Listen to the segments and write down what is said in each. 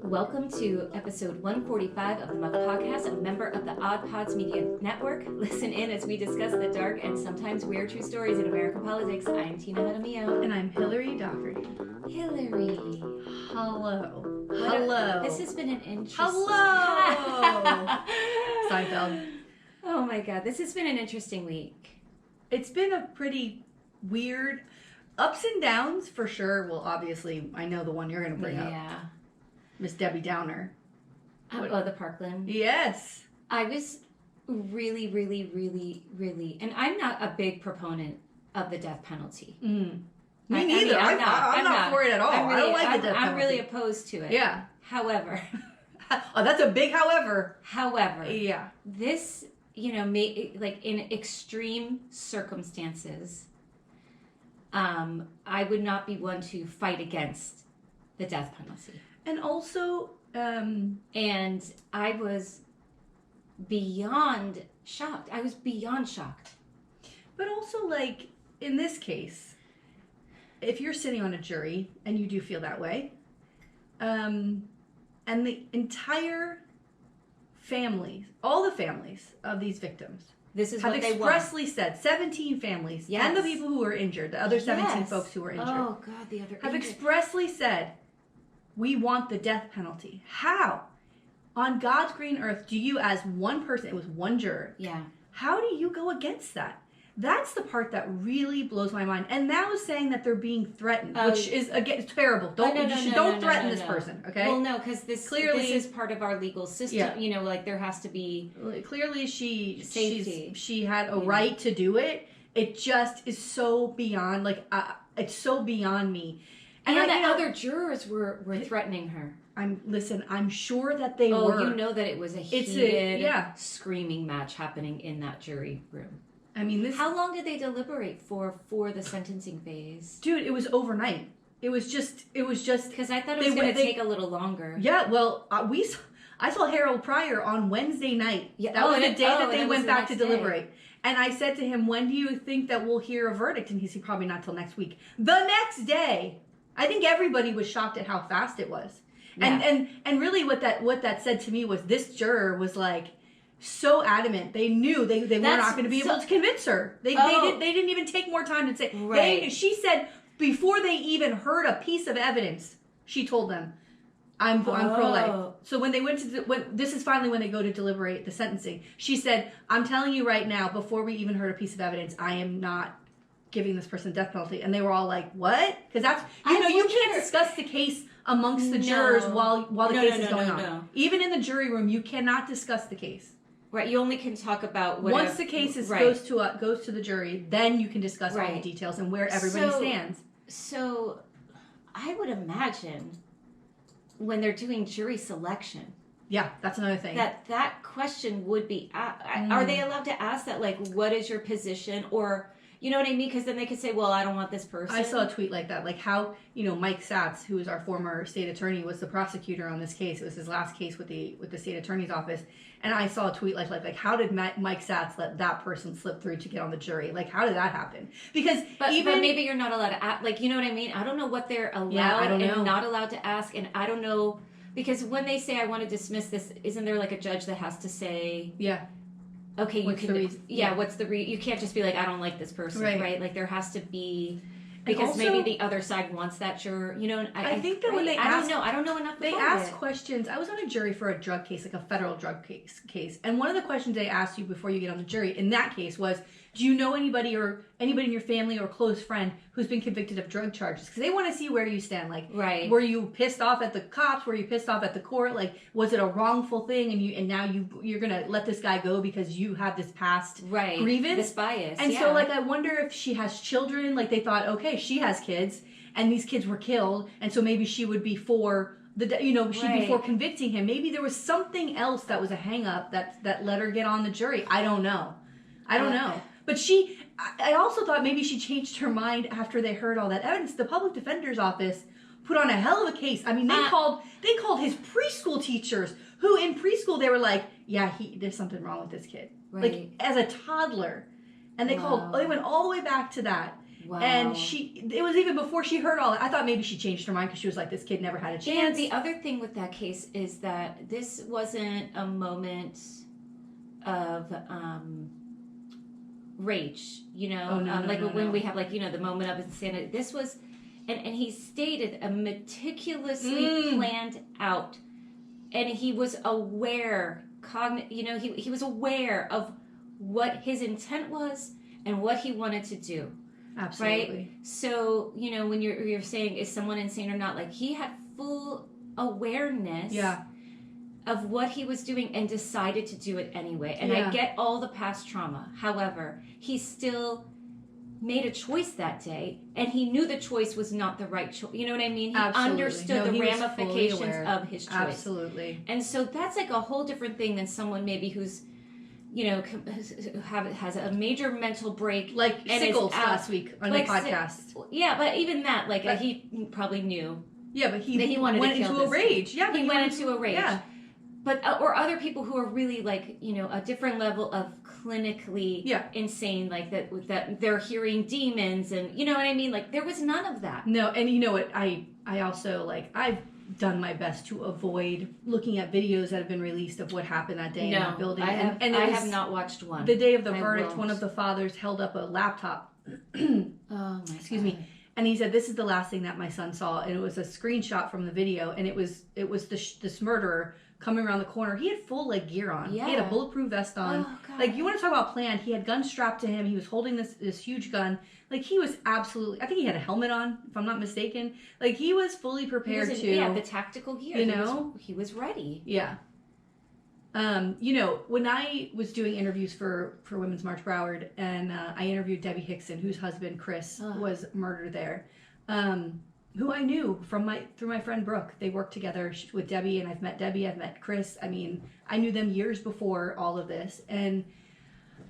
Welcome to episode 145 of the Muck Podcast, a member of the Odd Pods Media Network. Listen in as we discuss the dark and sometimes weird true stories in American politics. I'm Tina Hadamio. And I'm Hillary Doherty. Hillary. Hello. Hello. This has been an interesting... Hello! Seinfeld. Oh my God, this has been an interesting week. It's been a pretty weird... Ups and downs, for sure. Well, obviously, I know the one you're going to bring up. Yeah. Miss Debbie Downer. Oh, the Parkland. Yes. I was really, and I'm not a big proponent of the death penalty. Me neither. I'm not for it at all. I don't like the death penalty. I'm really opposed to it. Yeah. However. Oh, that's a big however. However. Yeah. This, like in extreme circumstances, I would not be one to fight against the death penalty. And also, and I was beyond shocked. But also, like, in this case, if you're sitting on a jury and you do feel that way, and the entire families, all the families of these victims, this is have what expressly said, 17 families, yes. and the people who were injured, the other 17 yes. folks who were injured, oh God, the other have expressly said, we want the death penalty. How? On God's green earth, do you, as one person, it was one juror, yeah. how do you go against that? That's the part that really blows my mind. And now is saying that they're being threatened, which is, again, terrible. Don't threaten this person, okay? Well, no, because this is part of our legal system. Yeah. Like there has to be... Clearly safety. She had a right to do it. It just is so beyond, it's so beyond me. And the other jurors were threatening her. I'm sure that they were. Oh, you know that it was a heated screaming match happening in that jury room. I mean, How long did they deliberate for the sentencing phase? Dude, it was overnight. It was just... Because I thought it was going to take a little longer. Yeah, well, I saw Harold Pryor on Wednesday night. Yeah. That was the day that they went back to deliberate. And I said to him, when do you think that we'll hear a verdict? And he said, probably not till next week. The next day... I think everybody was shocked at how fast it was. Yeah. And really what that said to me was this juror was like so adamant. They knew they were not going to be able to convince her. They didn't even take more time to say. Right. She said before they even heard a piece of evidence, she told them, I'm pro-life. So when they went to this is finally when they go to deliberate the sentencing. She said, I'm telling you right now, before we even heard a piece of evidence, I am not giving this person death penalty. And they were all like, what? Because that's, you can't discuss the case amongst the jurors while the case is going on. No. Even in the jury room, you cannot discuss the case. Right, you only can talk about once the case goes to the jury, then you can discuss all the details and where everybody stands. So, I would imagine when they're doing jury selection. Yeah, that's another thing. That question would be, are they allowed to ask that, like, what is your position? Or... You know what I mean? Because then they could say, well, I don't want this person. I saw a tweet like that. Like how, Mike Satz, who is our former state attorney, was the prosecutor on this case. It was his last case with the state attorney's office. And I saw a tweet like how did Mike Satz let that person slip through to get on the jury? Like, how did that happen? Because but maybe you're not allowed to ask. Like, you know what I mean? I don't know what they're allowed and not allowed to ask. And I don't know. Because when they say, I want to dismiss this, isn't there like a judge that has to say... Yeah. Okay, you can. What's the you can't just be like, I don't like this person, right? Like there has to be because also, maybe the other side wants that juror. I think that when they I don't know enough. They ask questions. I was on a jury for a drug case, like a federal drug case, and one of the questions they asked you before you get on the jury in that case was, do you know anybody in your family or close friend who's been convicted of drug charges? Because they want to see where you stand. Like, were you pissed off at the cops? Were you pissed off at the court? Like, was it a wrongful thing? And now you're gonna let this guy go because you have this past grievance, this bias. And so, like, I wonder if she has children. Like, they thought, okay, she has kids, and these kids were killed, and so maybe she would be for she'd be for convicting him. Maybe there was something else that was a hang up that let her get on the jury. I don't know. But I also thought maybe she changed her mind after they heard all that evidence. The public defender's office put on a hell of a case. I mean, they called his preschool teachers, who in preschool they were like, yeah, there's something wrong with this kid, like as a toddler, and they went all the way back to that. Wow. And it was even before she heard all that. I thought maybe she changed her mind because she was like, this kid never had a chance. And the other thing with that case is that this wasn't a moment of rage, you know, when we have, like, you know, the moment of insanity. This was, and he stated, a meticulously planned out, and he was aware, he was aware of what his intent was and what he wanted to do. Absolutely. Right? So, you know, when you're saying, is someone insane or not, like, he had full awareness of what he was doing and decided to do it anyway. And I get all the past trauma. However, he still made a choice that day, and he knew the choice was not the right choice. You know what I mean? He understood the ramifications of his choice. Absolutely. And so that's like a whole different thing than someone maybe who's, you know, has a major mental break. Like Sickles last week on the podcast. Yeah, but even that, like, he probably knew. Yeah, but he wanted went to kill into a rage. Yeah, he went into a rage. Yeah. But, or other people who are really, like, you know, a different level of clinically insane, like that they're hearing demons, and, you know what I mean? Like, there was none of that. No, and you know what? I also, like, I've done my best to avoid looking at videos that have been released of what happened that day in that building. I have not watched one. The day of the verdict, one of the fathers held up a laptop. Oh my Excuse me. And he said, "This is the last thing that my son saw." And it was a screenshot from the video, and it was this murderer coming around the corner. He had full, like, gear on. Yeah. He had a bulletproof vest on. Oh, God. Like, you want to talk about planned? He had guns strapped to him. He was holding this huge gun. Like, he was absolutely, I think he had a helmet on, if I'm not mistaken. Like, he was fully prepared the tactical gear. You know? He was ready. Yeah. You know, when I was doing interviews for Women's March Broward, and I interviewed Debbie Hickson, whose husband, Chris, was murdered there, who I knew through my friend Brooke. They worked together with Debbie, and I've met Debbie, I've met Chris. I mean, I knew them years before all of this. And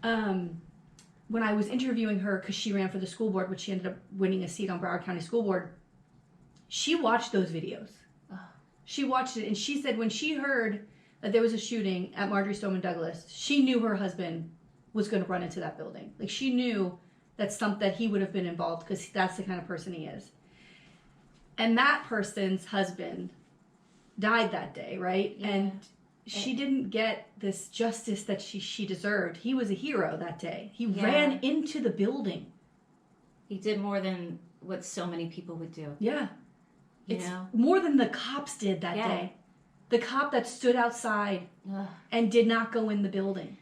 when I was interviewing her, because she ran for the school board, which she ended up winning a seat on Broward County School Board, she watched those videos. She watched it, and she said when she heard that there was a shooting at Marjorie Stoneman Douglas, she knew her husband was going to run into that building. Like, she knew that he would have been involved, because that's the kind of person he is. And that person's husband died that day, right? Yeah. And she didn't get this justice that she deserved. He was a hero that day. He ran into the building. He did more than what so many people would do. Yeah. You know? More than the cops did that day. The cop that stood outside and did not go in the building.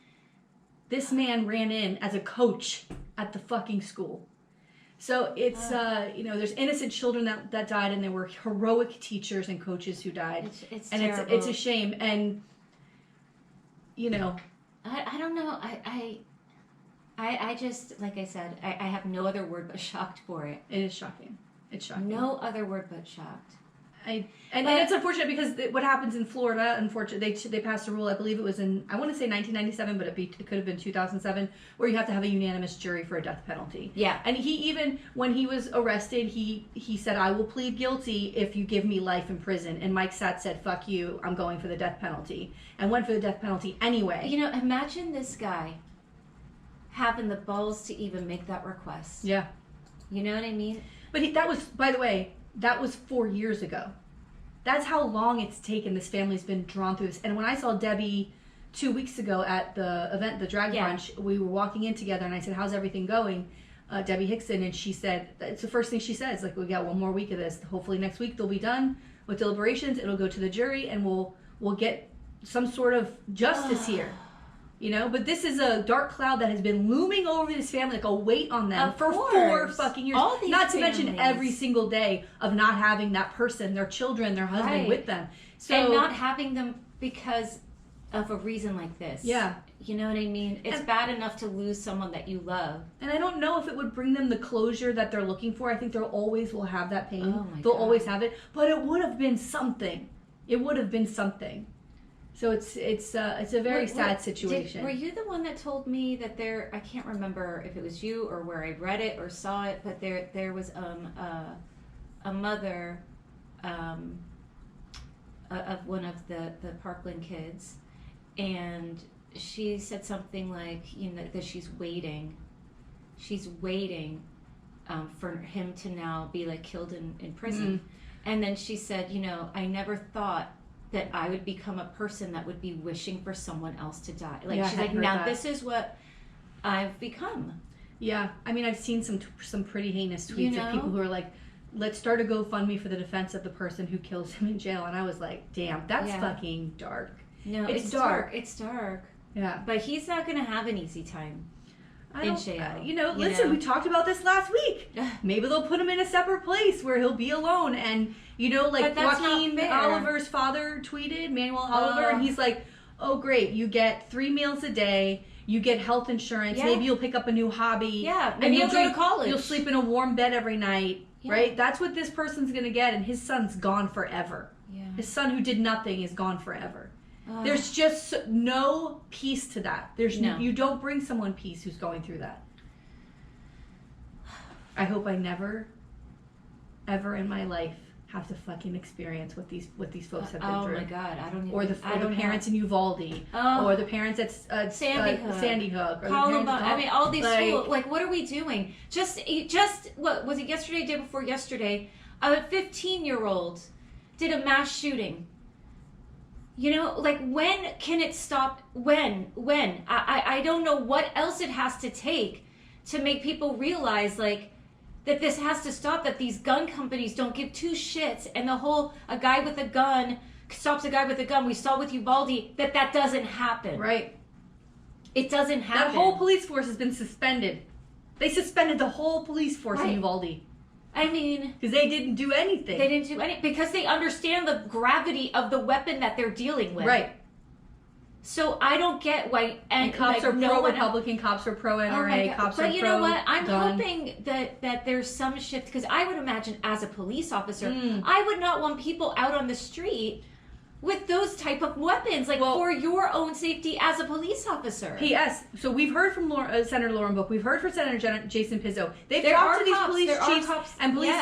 This man ran in as a coach at the fucking school. So it's, you know, there's innocent children that died, and there were heroic teachers and coaches who died. It's and terrible. It's a shame. And, you know. I don't know. I just, like I said, I have no other word but shocked for it. It is shocking. It's shocking. No other word but shocked. And it's unfortunate, because what happens in Florida, unfortunately, they passed a rule, I believe it was in, I want to say 1997, but it could have been 2007, where you have to have a unanimous jury for a death penalty. Yeah. And he even, when he was arrested, he said, "I will plead guilty if you give me life in prison." And Mike Satz said, "Fuck you, I'm going for the death penalty," and went for the death penalty anyway. You know, imagine this guy having the balls to even make that request. Yeah. You know what I mean? But that was, by the way, that was 4 years ago. That's how long it's taken. This family's been drawn through this. And when I saw Debbie 2 weeks ago at the event, the drag brunch, we were walking in together, and I said, "How's everything going?" Debbie Hickson, and she said, it's the first thing she says, like, "We got one more week of this. Hopefully next week they'll be done with deliberations. It'll go to the jury, and we'll get some sort of justice here." You know, but this is a dark cloud that has been looming over this family, like a weight on them for 4 fucking years. All these not to families. mention every single day of not having that person, their children, their husband with them. So, and not having them because of a reason like this. Yeah. You know what I mean? It's bad enough to lose someone that you love. And I don't know if it would bring them the closure that they're looking for. I think they'll always will have that pain. Oh my They'll God. always have it. But it would have been something. It would have been something. So it's a very sad situation. Were you the one that told me that I can't remember if it was you or where I read it or saw it, but there was a mother of one of the Parkland kids, and she said something like, you know, that she's waiting for him to now be like killed in prison. And then she said, I never thought that I would become a person that would be wishing for someone else to die. Like, she's like, now this is what I've become. Yeah. I mean, I've seen some pretty heinous tweets of people who are like, let's start a GoFundMe for the defense of the person who kills him in jail. And I was like, damn, that's fucking dark. No, it's dark. It's dark. Yeah. But he's not going to have an easy time in jail. Listen, we talked about this last week. Maybe they'll put him in a separate place where he'll be alone. And, Joaquin Oliver's father tweeted, Manuel Oliver, and he's like, oh, great, you get 3 meals a day. You get health insurance. Yeah. Maybe you'll pick up a new hobby. Yeah, maybe you'll go to college. You'll sleep in a warm bed every night, right? That's what this person's going to get, and his son's gone forever. Yeah. His son who did nothing is gone forever. There's just no peace to that. You don't bring someone peace who's going through that. I hope I never, ever in my life have to fucking experience what these folks have been through. Oh my God, I don't even. Or the parents in Uvalde, or the parents at Sandy Hook, or Columbine. I mean, all these schools. Like, what are we doing? Just what was it yesterday? Day before yesterday, a 15-year-old did a mass shooting. When can it stop? When? I don't know what else it has to take to make people realize, that this has to stop, that these gun companies don't give two shits, and a guy with a gun stops a guy with a gun. We saw with Uvalde that doesn't happen. Right. It doesn't happen. That whole police force has been suspended. They suspended the whole police force in Uvalde. I mean... Because they didn't do anything. They didn't do anything. Because they understand the gravity of the weapon that they're dealing with. Right. So I don't get why... And cops are pro-Republican, cops are pro-NRA, cops are pro-gun. But you know what? I'm hoping that there's some shift. Because I would imagine as a police officer, I would not want people out on the street with those type of weapons, for your own safety as a police officer. P.S. So we've heard from Senator Lauren Book. We've heard from Senator Jason Pizzo. They've talked to these police chiefs and police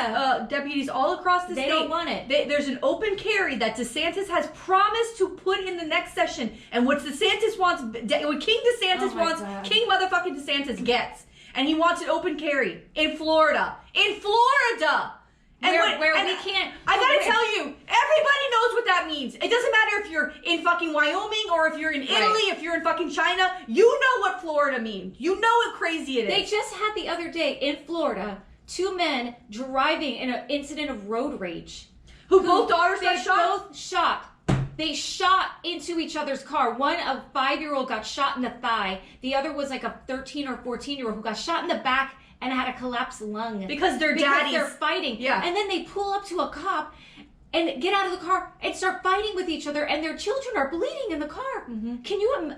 deputies all across the state. They don't want it. There's an open carry that DeSantis has promised to put in the next session. And what DeSantis wants, what King DeSantis wants, King motherfucking DeSantis gets. And he wants an open carry in Florida. In Florida! Where we can't... I gotta tell you, everybody knows what that means. It doesn't matter if you're in fucking Wyoming or if you're in Italy, if you're in fucking China. You know what Florida means. You know how crazy it is. They just had the other day in Florida, 2 men driving in an incident of road rage. Who both daughters got shot? Both shot. They shot into each other's car. One, a 5-year-old, got shot in the thigh. The other was like a 13 or 14-year-old who got shot in the back and had a collapsed lung. Because they're daddies. They're fighting. Yeah. And then they pull up to a cop and get out of the car and start fighting with each other, and their children are bleeding in the car. Mm-hmm. Can you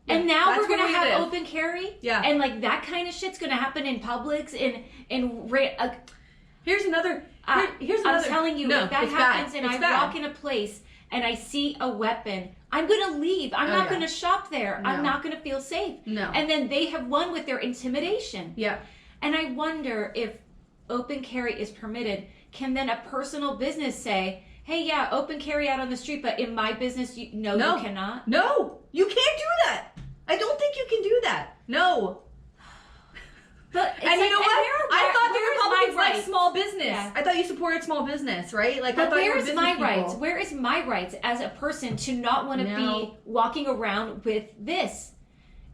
and now we're going to have open carry? Yeah. And that kind of shit's going to happen in Publix, Here's another... I'm telling you, if that happens and I walk in a place and I see a weapon, I'm going to leave. I'm not going to shop there. No. I'm not going to feel safe. No. And then they have won with their intimidation. Yeah. And I wonder if open carry is permitted, can then a personal business say, hey, open carry out on the street, but in my business, you cannot? No, you can't do that. I don't think you can do that. No. But you know what? I thought the Republicans liked small business. Yeah. I thought you supported small business, right? But where is my rights? Where is my rights as a person to not want to be walking around with this?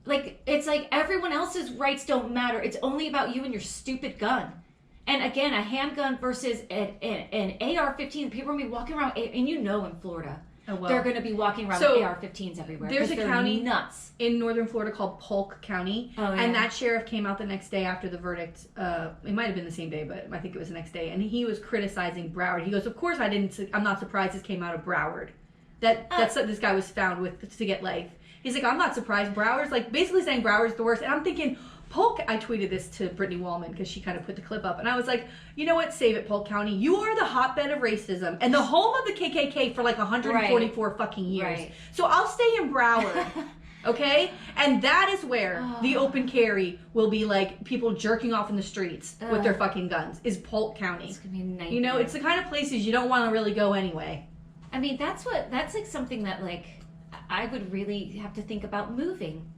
It's like everyone else's rights don't matter. It's only about you and your stupid gun. And again, a handgun versus an AR-15. People are going to be walking around, and in Florida, they're going to be walking around with AR-15s everywhere. There's a county nuts in northern Florida called Polk County, and that sheriff came out the next day after the verdict. It might have been the same day, but I think it was the next day, and he was criticizing Broward. He goes, "Of course, I'm not surprised this came out of Broward. That's what this guy was found with to get life." He's like, I'm not surprised. Broward's basically saying Broward's the worst. And I'm thinking, Polk, I tweeted this to Brittany Wallman because she kind of put the clip up. And I was like, you know what? Save it, Polk County. You are the hotbed of racism and the home of the KKK for 144 fucking years. Right. So I'll stay in Broward. Okay? And that is where the open carry will be people jerking off in the streets with their fucking guns, is Polk County. It's going to be a nightmare. It's the kind of places you don't want to really go anyway. I mean, that's something that I would really have to think about moving.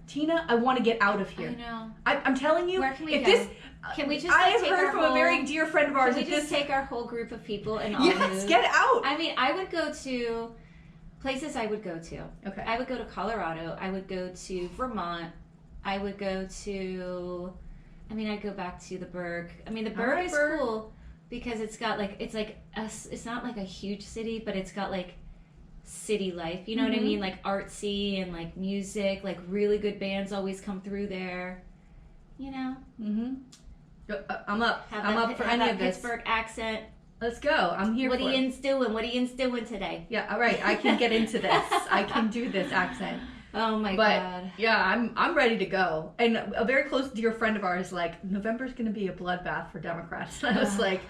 Tina, I want to get out of here. I know. I'm telling you. Where can we go? Can we just I have heard from a very dear friend of ours. Can we just take our whole group of people and all move? Get out. I mean, I would go to places I would go to. Okay. I would go to Colorado. I would go to Vermont. I would go to, I'd go back to the Berg. I mean, the Berg is cool because it's got like, it's not like a huge city, but it's got like city life. You know what I mean? Like artsy and like music, like really good bands always come through there. You know? Mm-hmm. I'm up. I'm up for any of this. Pittsburgh accent. Let's go. I'm here for it. What are you doing? What are you doing today? Yeah, all right. I can get into this. I can do this accent. Oh my God. Yeah, I'm ready to go. And a very close dear friend of ours like, November's going to be a bloodbath for Democrats. And I was like,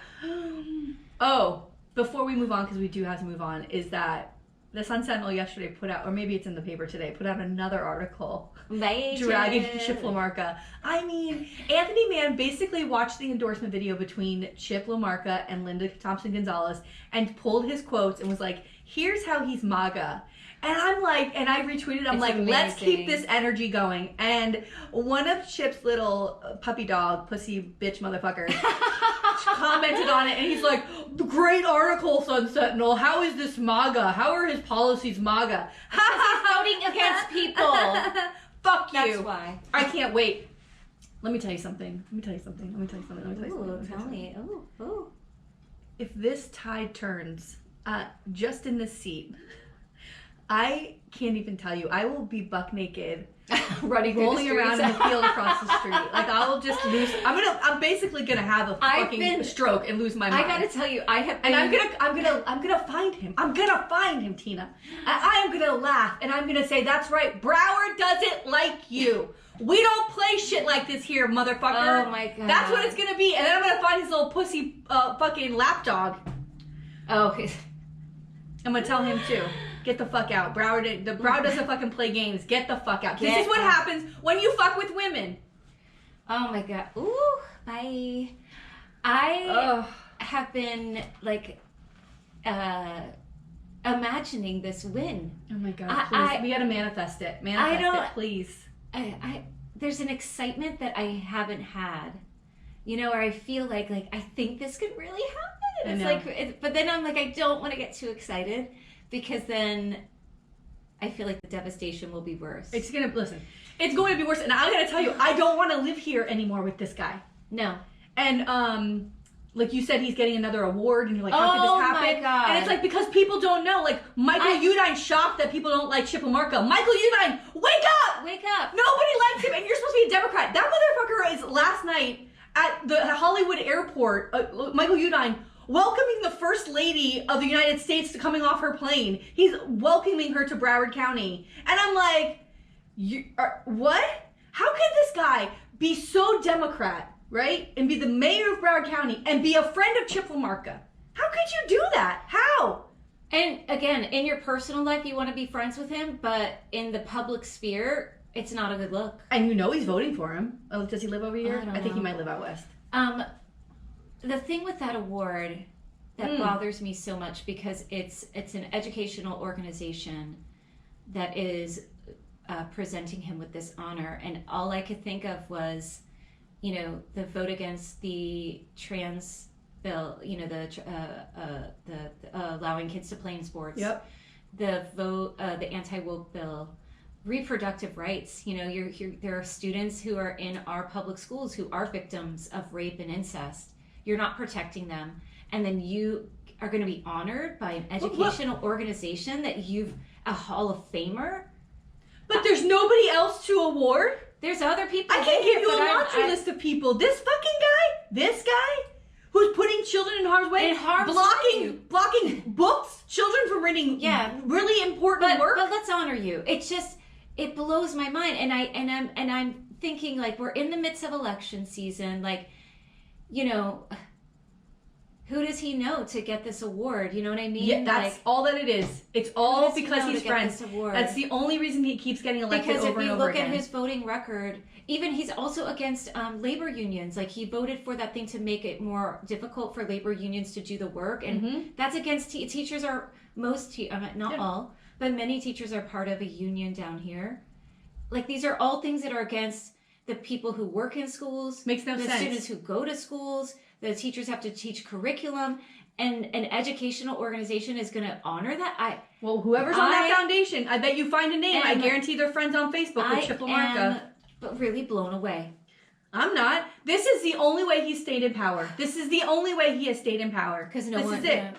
oh, before we move on, because we do have to move on, is that the Sun Sentinel yesterday put out, or maybe it's in the paper today, put out another article dragging Chip LaMarca. I mean, Anthony Mann basically watched the endorsement video between Chip LaMarca and Linda Thompson-Gonzalez and pulled his quotes and was like, here's how he's MAGA. And I'm like, and I retweeted, I'm like, let's keep this energy going. And one of Chip's little puppy dog, pussy bitch motherfucker, commented on it, and he's like, great article, Sun Sentinel. How is this MAGA? How are his policies MAGA? Because he's voting against people. Fuck you. That's why. I can't wait. Let me tell you something. Tell me. Ooh. If this tide turns, just in this seat, I can't even tell you. I will be buck naked, rolling around in the field across the street. Like I'll just lose. I'm basically gonna have a fucking stroke and lose my mind. I gotta tell you, I have. And I'm gonna find him. I'm gonna find him, Tina. I am gonna laugh and I'm gonna say, that's right. Broward doesn't like you. We don't play shit like this here, motherfucker. Oh my God. That's what it's gonna be. And then I'm gonna find his little pussy fucking lapdog. Oh. I'm gonna tell him too. Get the fuck out. Broward doesn't fucking play games. Get the fuck out. This is what happens when you fuck with women. Oh my God. Ooh, bye. I have been like imagining this win. Oh my God, please. We gotta manifest it. Please. There's an excitement that I haven't had. You know, or I feel like I think this could really happen. It's like, but then I'm like, I don't want to get too excited. Because then I feel like the devastation will be worse. It's going to be worse. And I got to tell you, I don't want to live here anymore with this guy. No. And, like you said, he's getting another award, and you're like, how could this happen? Oh my God. And it's like, because people don't know. Like, Michael Udine's shocked that people don't like Chip LaMarca. Michael Udine, wake up! Wake up. Nobody likes him, and you're supposed to be a Democrat. That motherfucker is last night at the Hollywood airport, Michael Udine, welcoming the First Lady of the United States to coming off her plane. He's welcoming her to Broward County. And I'm like, what? How can this guy be so Democrat, right? And be the mayor of Broward County and be a friend of Chip LaMarca? How could you do that? How? And again, in your personal life, you want to be friends with him, but in the public sphere, it's not a good look. And you know he's voting for him. Oh, does he live over here? I think he might live out west. The thing with that award that bothers me so much, because it's an educational organization that is presenting him with this honor, and all I could think of was, you know, the vote against the trans bill, you know, the allowing kids to play in sports. Yep. The vote, the anti-woke bill, reproductive rights. You know, there are students who are in our public schools who are victims of rape and incest. You're not protecting them, and then you are going to be honored by an educational organization that you've a Hall of Famer. But there's nobody else to award. There's other people. I can give you a laundry list of people. This guy, who's putting children in harm's way, blocking books, children from reading really important work. But let's honor you. It's just, it blows my mind, and I'm thinking, like, we're in the midst of election season, like, you know, who does he know to get this award? You know what I mean? Yeah, that's all that it is. It's all because he's friends. That's the only reason he keeps getting elected over and over again. Because if you look at his voting record, even he's also against labor unions. Like, he voted for that thing to make it more difficult for labor unions to do the work, and that's against teachers. Are not all, but many teachers are part of a union down here. Like, these are all things that are against the people who work in schools. Makes no sense. The students who go to schools. The teachers have to teach curriculum. And an educational organization is going to honor that. Well, whoever's on that foundation, I bet you find a name. I guarantee they're friends on Facebook with Chip LaMarca. But really blown away. I'm not. This is the only way he's stayed in power. This is the only way he has stayed in power. Because this is it.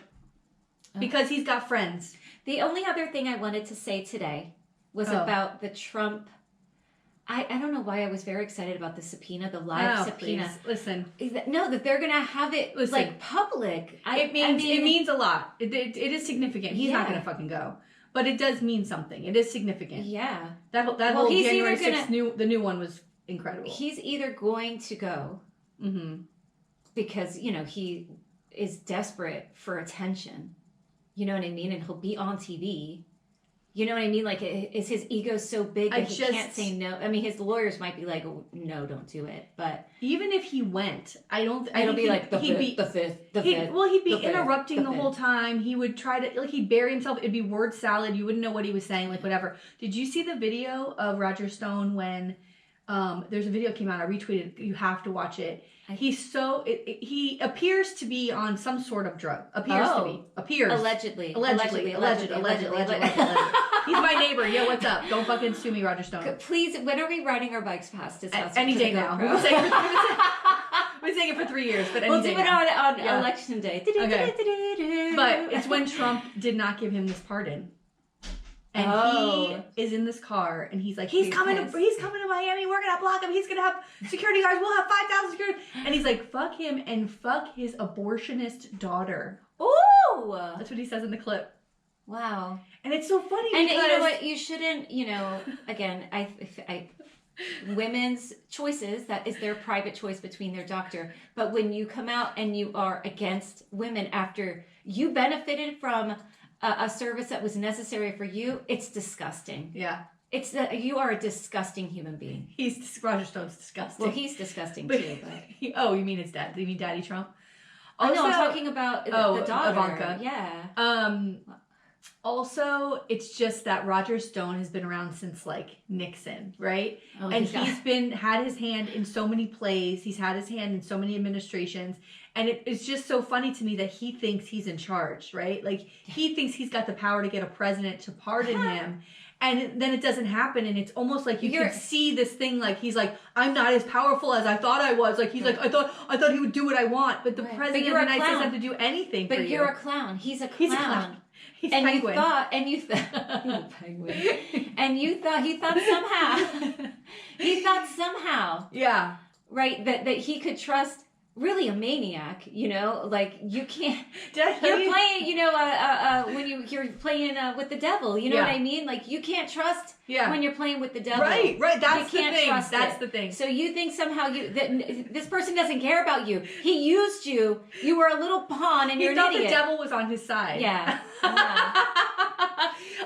Because he's got friends. The only other thing I wanted to say today was about the Trump. I don't know why I was very excited about the subpoena, the live subpoena. Please. Listen. No, that they're going to have it like public. It means a lot. It is significant. He's not going to fucking go. But it does mean something. It is significant. Yeah. That whole January 6th, the new one was incredible. He's either going to go because, you know, he is desperate for attention. You know what I mean? And he'll be on TV. You know what I mean? Like, is his ego so big that he can't say no? I mean, his lawyers might be like, oh, no, don't do it. But even if he went, it'll be like the fifth. Well, he'd be interrupting the whole time. He would try to, like, he'd bury himself. It'd be word salad. You wouldn't know what he was saying, like, whatever. Did you see the video of Roger Stone when there's a video came out? I retweeted. You have to watch it. He appears to be on some sort of drug. Appears. Allegedly. He's my neighbor. Yo, what's up? Don't fucking sue me, Roger Stone. Please, when are we riding our bikes past his house? Any day now. We've been saying it for 3 years, but any day now. We'll do it on election day. Okay. But it's when Trump did not give him this pardon. And he is in this car, and he's like, he's coming to Miami. We're gonna block him. He's gonna have security guards. We'll have 5,000 security. And he's like, fuck him and fuck his abortionist daughter. Ooh, that's what he says in the clip. Wow. And it's so funny and because... you know what? You shouldn't, you know, again, I women's choices, that is their private choice between their doctor. But when you come out and you are against women after you benefited from a service that was necessary for you, it's disgusting. Yeah. You are a disgusting human being. Roger Stone's disgusting. Well, he's disgusting too. But... Oh, you mean his dad? You mean Daddy Trump? Also, no, I'm talking about the daughter. Ivanka. Yeah. Also, it's just that Roger Stone has been around since, like, Nixon, right? Oh, and he's had his hand in so many plays. He's had his hand in so many administrations. And it's just so funny to me that he thinks he's in charge, right? Like, he thinks he's got the power to get a president to pardon him. And then it doesn't happen. And it's almost like you can see this thing, like, he's like, I'm not as powerful as I thought I was. Like, he's like, I thought he would do what I want. But the president of the United States doesn't have to do anything for you. But you're a clown. He's a clown. He's and penguin. you thought he thought somehow yeah, right, that he could trust really a maniac, you know, like you can't. You're playing, you know, when you're playing with the devil, you know what I mean? Like you can't trust when you're playing with the devil. Right. That's the thing. That's the thing. So you think somehow this person doesn't care about you. He used you. You were a little pawn, and you're an idiot. He thought the devil was on his side. Yeah.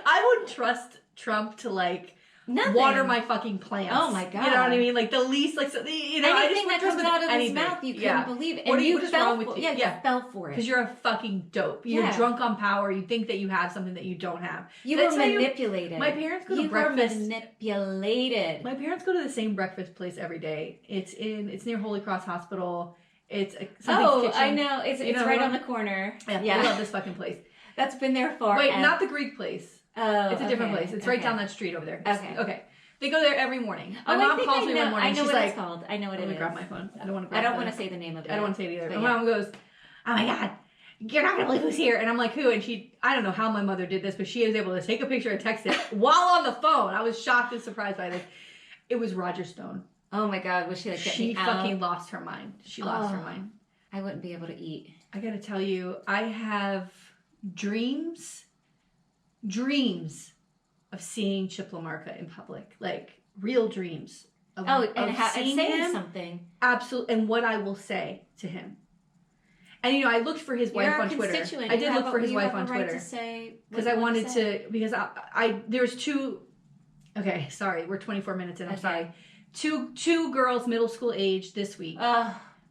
I wouldn't trust Trump to like. Nothing. Water my fucking plants. Oh my god! You know what I mean? Like the least, like you know, anything that comes out of his mouth, you couldn't believe it. And you fell for it. Yeah, you fell for it because you're a fucking dope. You're drunk on power. You think that you have something that you don't have. You were manipulated. My parents go to breakfast. You were manipulated. My parents go to the same breakfast place every day. It's near Holy Cross Hospital. It's something's kitchen. I know. It's right on the corner. Yeah, I love this fucking place. That's been there for. Wait, not the Greek place. Oh, it's a different place. It's right down that street over there. Okay. They go there every morning. My mom calls me one morning. I know she's what like, it's called. I know what it is. Let me grab my phone. I don't want to say the name of it. I don't want to say it either. My mom goes, oh my God, you're not going to believe who's here. And I'm like, who? And I don't know how my mother did this, but she was able to take a picture and text it while on the phone. I was shocked and surprised by this. It was Roger Stone. Oh my God. Was she like getting She fucking lost her mind. She lost her mind. I wouldn't be able to eat. I got to tell you, I have dreams of seeing Chip LaMarca in public, like real dreams of seeing him, something. Absolutely, and what I will say to him. And you know, I looked for his wife on Twitter. I did look for his wife on Twitter because I wanted to. Because I there's two. Okay, sorry, we're 24 minutes in. I'm sorry. Two girls, middle school age, this week.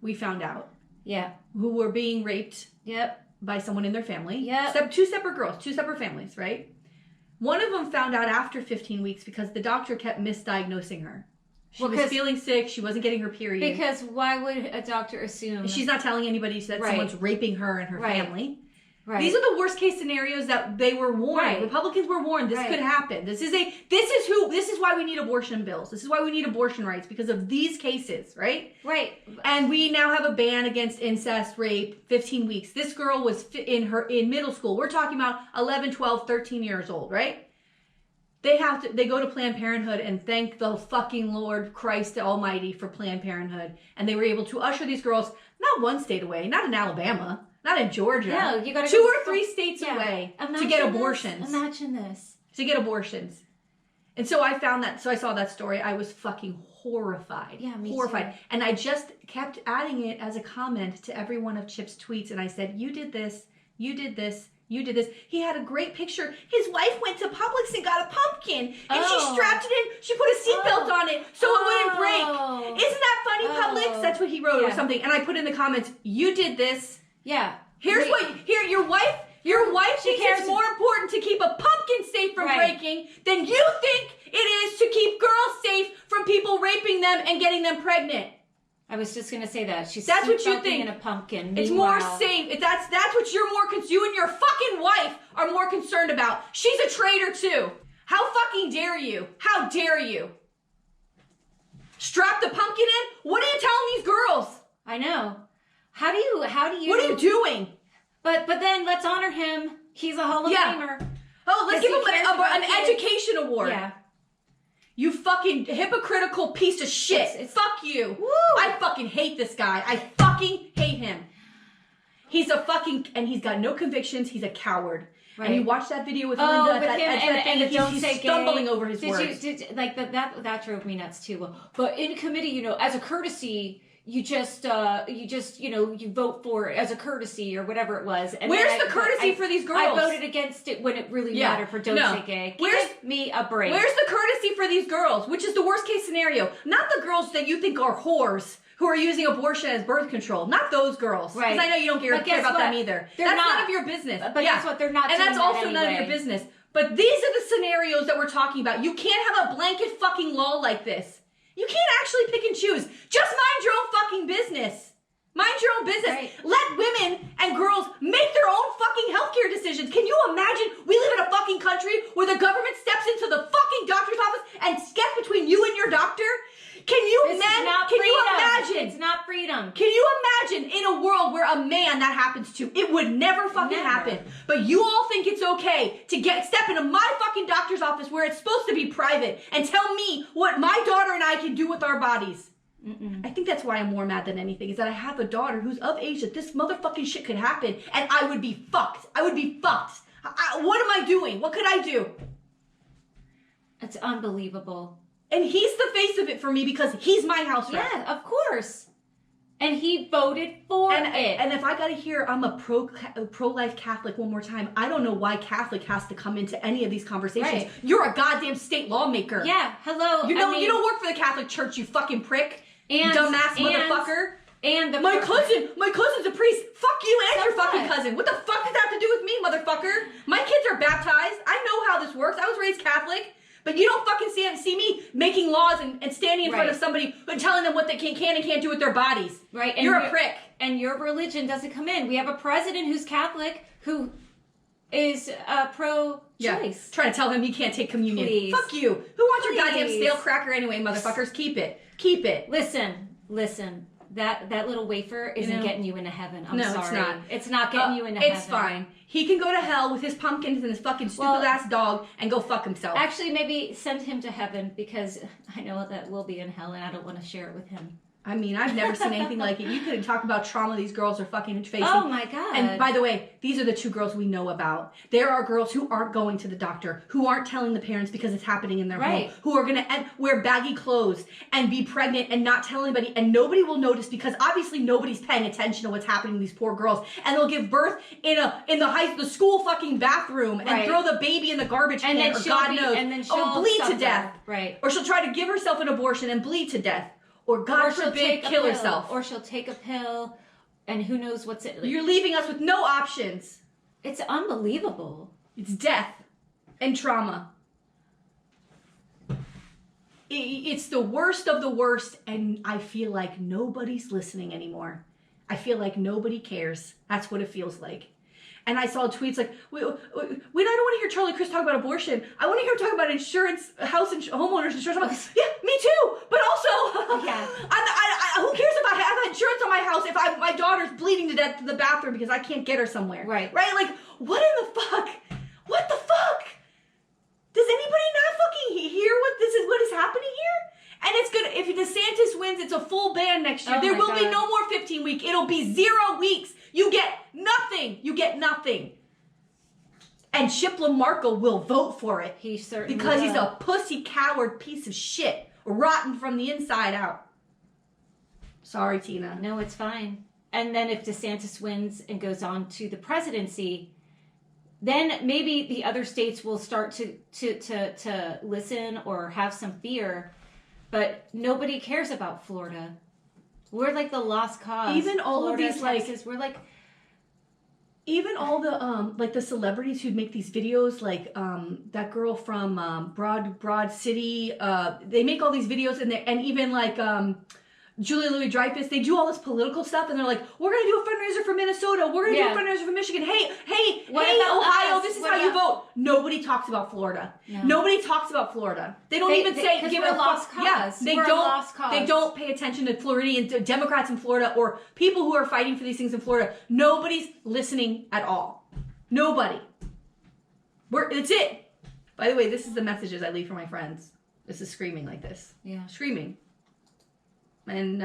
We found out. Yeah. Who were being raped. Yep. By someone in their family. Yeah. Two separate girls, two separate families, right? One of them found out after 15 weeks because the doctor kept misdiagnosing her. She was feeling sick. She wasn't getting her period. Because why would a doctor assume? She's not telling anybody that someone's raping her and her family. Right. These are the worst case scenarios that they were warned. Right. Republicans were warned this could happen. This is why we need abortion bills. This is why we need abortion rights, because of these cases, right? Right. And we now have a ban against incest, rape, 15 weeks. This girl was in middle school. We're talking about 11, 12, 13 years old, right? They go to Planned Parenthood and thank the fucking Lord Christ Almighty for Planned Parenthood. And they were able to usher these girls, not one state away, not in Alabama, not in Georgia. No, you got to 2 or 3 states away to get abortions. Imagine this. To get abortions. And so I found that, so I saw that story. I was fucking horrified. Yeah, me horrified. too. And I just kept adding it as a comment to every one of Chip's tweets. And I said, you did this, you did this, you did this. He had a great picture. His wife went to Publix and got a pumpkin. And she strapped it in. She put a seatbelt on it so it wouldn't break. Isn't that funny, Publix? That's what he wrote or something. And I put in the comments, you did this. Yeah. Your wife thinks it's more important to keep a pumpkin safe from breaking than you think it is to keep girls safe from people raping them and getting them pregnant. I was just gonna say that. That's what you think. In a pumpkin. It's more safe. That's what you're more you and your fucking wife are more concerned about. She's a traitor too. How fucking dare you? How dare you? Strap the pumpkin in? What are you telling these girls? I know. How do you What are you doing? But then let's honor him. He's a Hall of Famer. Oh, let's give him an education award. Yeah. You fucking hypocritical piece of shit. Fuck you. Woo. I fucking hate this guy. I fucking hate him. He's and he's got no convictions. He's a coward. Right. And you watch that video with Linda. He's stumbling over his words. That drove me nuts too. But in committee, as a courtesy, you vote for it as a courtesy or whatever it was. And where's the courtesy for these girls? I voted against it when it really mattered for Don't Say Gay. Give me a break. Where's the courtesy for these girls? Which is the worst case scenario. Not the girls that you think are whores who are using abortion as birth control. Not those girls. Right. Because I know you don't care about them either. That's none of your business. But guess what? They're not. And that's also none of your business. But these are the scenarios that we're talking about. You can't have a blanket fucking law like this. You can't actually pick and choose. Just mind your own fucking business. Mind your own business. Right. Let women and girls make their own fucking healthcare decisions. Can you imagine we live in a fucking country where the government steps into the fucking doctor's office and gets between you and your doctor? Can you imagine? It's not freedom. Can you imagine in a world where a man that happens to? It would never fucking happen. But you all think it's okay to step into my fucking doctor's office where it's supposed to be private and tell me what my daughter and I can do with our bodies. Mm-mm. I think that's why I'm more mad than anything, is that I have a daughter who's of age that this motherfucking shit could happen and I would be fucked. I would be fucked. What am I doing? What could I do? It's unbelievable. And he's the face of it for me because he's my house rep. Yeah, of course. And he voted for it. And if I gotta hear I'm a pro-life Catholic one more time, I don't know why Catholic has to come into any of these conversations. Right. You're a goddamn state lawmaker. Yeah, hello. You don't work for the Catholic Church, you fucking prick. Dumbass motherfucker. And my cousin's a priest. Fuck you and your fucking cousin. What the fuck does that have to do with me, motherfucker? My kids are baptized. I know how this works. I was raised Catholic. But you don't fucking see me making laws and standing in front of somebody and telling them what they can and can't do with their bodies. Right. And you're a prick. And your religion doesn't come in. We have a president who's Catholic who is pro-choice. Yeah. Trying to tell him he can't take communion. Please. Fuck you. Who wants your goddamn stale cracker anyway, motherfuckers? Keep it. Keep it. Listen. That little wafer isn't getting you into heaven. I'm sorry. It's not. It's not getting you into heaven. It's fine. He can go to hell with his pumpkins and his fucking stupid ass dog and go fuck himself. Actually, maybe send him to heaven because I know that we'll be in hell and I don't want to share it with him. I mean, I've never seen anything like it. You could talk about trauma these girls are fucking facing. Oh my God. And by the way, these are the 2 girls we know about. There are girls who aren't going to the doctor, who aren't telling the parents because it's happening in their home, who are going to wear baggy clothes and be pregnant and not tell anybody, and nobody will notice because obviously nobody's paying attention to what's happening to these poor girls, and they'll give birth in the school fucking bathroom and throw the baby in the garbage can, or God knows, and then she'll bleed to death, or she'll try to give herself an abortion and bleed to death. Or God forbid, kill herself. Or she'll take a pill, and who knows what's it. You're leaving us with no options. It's unbelievable. It's death. And trauma. It's the worst of the worst, and I feel like nobody's listening anymore. I feel like nobody cares. That's what it feels like. And I saw tweets like, I don't want to hear Charlie Chris talk about abortion. I want to hear him talk about insurance, homeowners insurance. I'm like, yeah, me too. But also, yeah. who cares if I have insurance on my house if my daughter's bleeding to death in the bathroom because I can't get her somewhere? Right. Right? Like, what in the fuck? What the fuck? Does anybody not fucking hear what is happening here? And it's gonna, if DeSantis wins, it's a full ban next year. There will be no more 15-week. It'll be 0 weeks. You get nothing. You get nothing. And Chip LaMarca will vote for it. He certainly because will. He's a pussy coward piece of shit. Rotten from the inside out. Sorry, Tina. No, it's fine. And then if DeSantis wins and goes on to the presidency, then maybe the other states will start to listen or have some fear. But nobody cares about Florida. We're like the lost cause. Even all Florida, of these Texas, we're like, even all the like the celebrities who make these videos, like that girl from Broad City. They make all these videos, and even like Julia Louis-Dreyfus, they do all this political stuff, and they're like, we're going to do a fundraiser for Minnesota. We're going to do a fundraiser for Michigan. Hey, Ohio, this is how you vote. Nobody talks about Florida. No. Nobody talks about Florida. They don't even say, give it a lost cause. Yeah, they don't pay attention to Floridian Democrats in Florida or people who are fighting for these things in Florida. Nobody's listening at all. Nobody. It's it. By the way, this is the messages I leave for my friends. This is screaming like this. Yeah. Screaming. And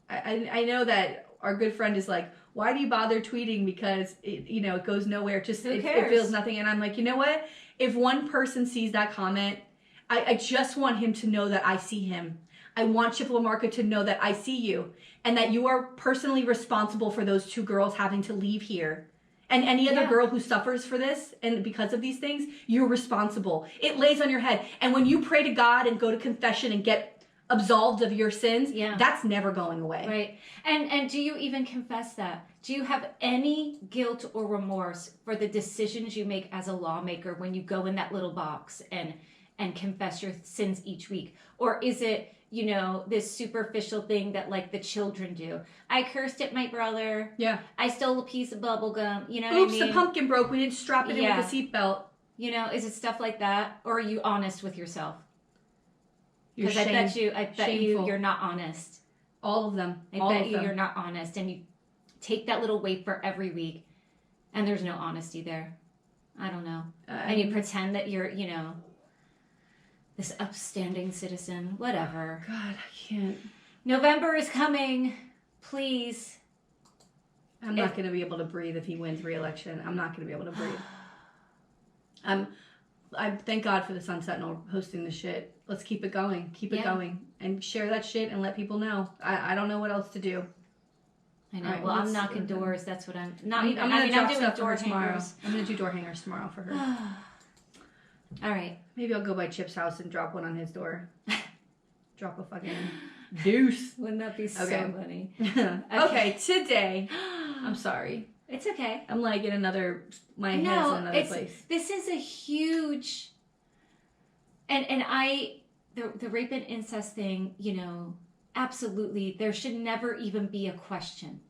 I know that our good friend is like, why do you bother tweeting? Because it goes nowhere. Just it feels nothing. And I'm like, you know what? If one person sees that comment, I just want him to know that I see him. I want Chip LaMarca to know that I see you and that you are personally responsible for those 2 girls having to leave here. And any other girl who suffers for this and because of these things, you're responsible. It lays on your head. And when you pray to God and go to confession and get absolved of your sins, that's never going away. Right. And do you even confess that? Do you have any guilt or remorse for the decisions you make as a lawmaker when you go in that little box and confess your sins each week? Or is it, this superficial thing that like the children do? I cursed at my brother. Yeah. I stole a piece of bubble gum. You know what I mean? The pumpkin broke. We didn't strap it in with a seatbelt. Is it stuff like that? Or are you honest with yourself? Because I bet you're not honest. All of them. I bet you're not honest. And you take that little wafer every week and there's no honesty there. I don't know. And you pretend that you're, this upstanding citizen. Whatever. God, I can't. November is coming. Please. I'm not going to be able to breathe if he wins re-election. I'm not going to be able to breathe. I thank God for the Sun Sentinel hosting the shit. Let's keep it going. Keep it going. And share that shit and let people know. I don't know what else to do. I know. Right, well, I'm knocking doors. That's what I'm... I'm going to drop stuff for her tomorrow. I'm going to do door hangers tomorrow for her. All right. Maybe I'll go by Chip's house and drop one on his door. Drop a fucking deuce. Wouldn't that be so funny? Okay, today... I'm sorry. It's okay. I'm like in my head's in another place. This is a huge, and the rape and incest thing, absolutely, there should never even be a question.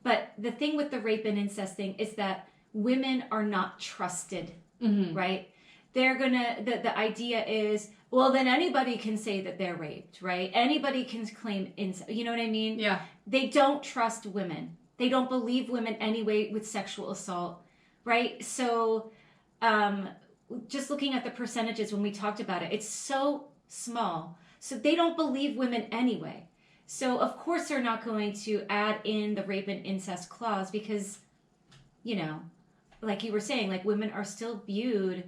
But the thing with the rape and incest thing is that women are not trusted, right? They're the idea is, well, then anybody can say that they're raped, right? Anybody can claim incest, you know what I mean? Yeah. They don't trust women. They don't believe women anyway with sexual assault, right? So just looking at the percentages when we talked about it, it's so small. So they don't believe women anyway. So of course they're not going to add in the rape and incest clause because, like you were saying, like women are still viewed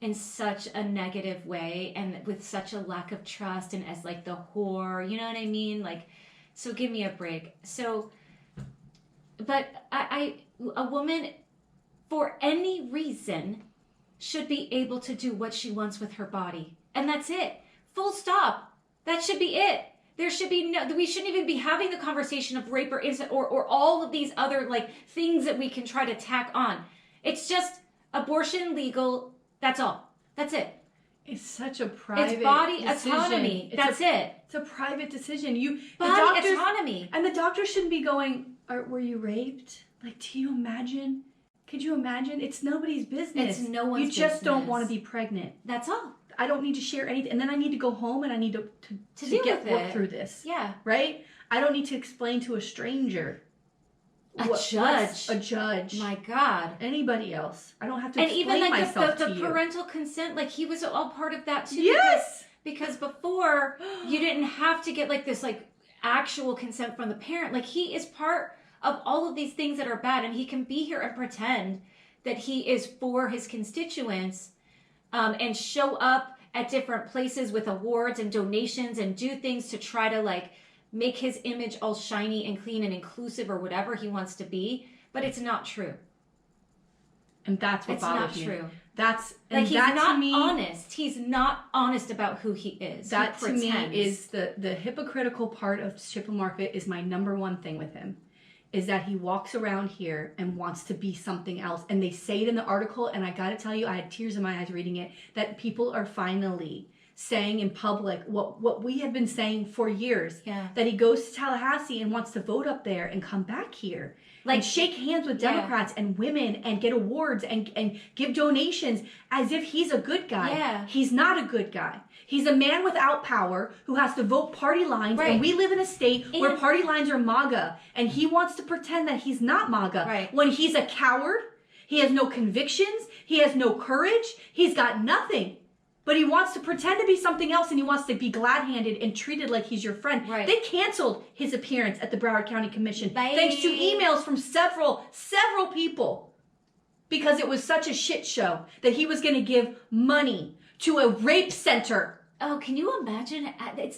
in such a negative way and with such a lack of trust and as like the whore, you know what I mean? Like, so give me a break. So... But a woman, for any reason, should be able to do what she wants with her body. And that's it. Full stop. That should be it. There should be we shouldn't even be having the conversation of rape or incest or all of these other like things that we can try to tack on. It's just abortion legal That's all. That's it. It's such a private It's body decision. autonomy. That's it. It's a private decision. Body autonomy. And the doctor shouldn't be going, were you raped? Like, do you imagine? Could you imagine? It's nobody's business. It's no one's business. You just don't want to be pregnant. That's all. I don't need to share anything. And then I need to go home and I need to work through this. Yeah. Right? I don't need to explain to a stranger. A judge. My God. Anybody else. I don't have to explain myself to you. And even like the parental consent, like he was all part of that too. Yes. Because before you didn't have to get like this like actual consent from the parent. Like he is part of all of these things that are bad, and he can be here and pretend that he is for his constituents, and show up at different places with awards and donations and do things to try to like make his image all shiny and clean and inclusive or whatever he wants to be, but it's not true. And that's what bothers me. It's not true. That's like he's not honest. He's not honest about who he is. That to me is the hypocritical part of Chip Market is my number one thing with him. Is that he walks around here and wants to be something else. And they say it in the article, and I gotta tell you, I had tears in my eyes reading it, that people are finally saying in public what we have been saying for years. Yeah. That he goes to Tallahassee and wants to vote up there and come back here. Like, and shake hands with Democrats and women and get awards and give donations as if he's a good guy. Yeah. He's not a good guy. He's a man without power who has to vote party lines. Right. And we live in a state where party lines are MAGA. And he wants to pretend that he's not MAGA. Right. When he's a coward, he has no convictions, he has no courage, he's got nothing. But he wants to pretend to be something else, and he wants to be glad-handed and treated like he's your friend. Right. They canceled his appearance at the Broward County Commission thanks to emails from several people, because it was such a shit show that he was going to give money to a rape center. Oh, can you imagine? It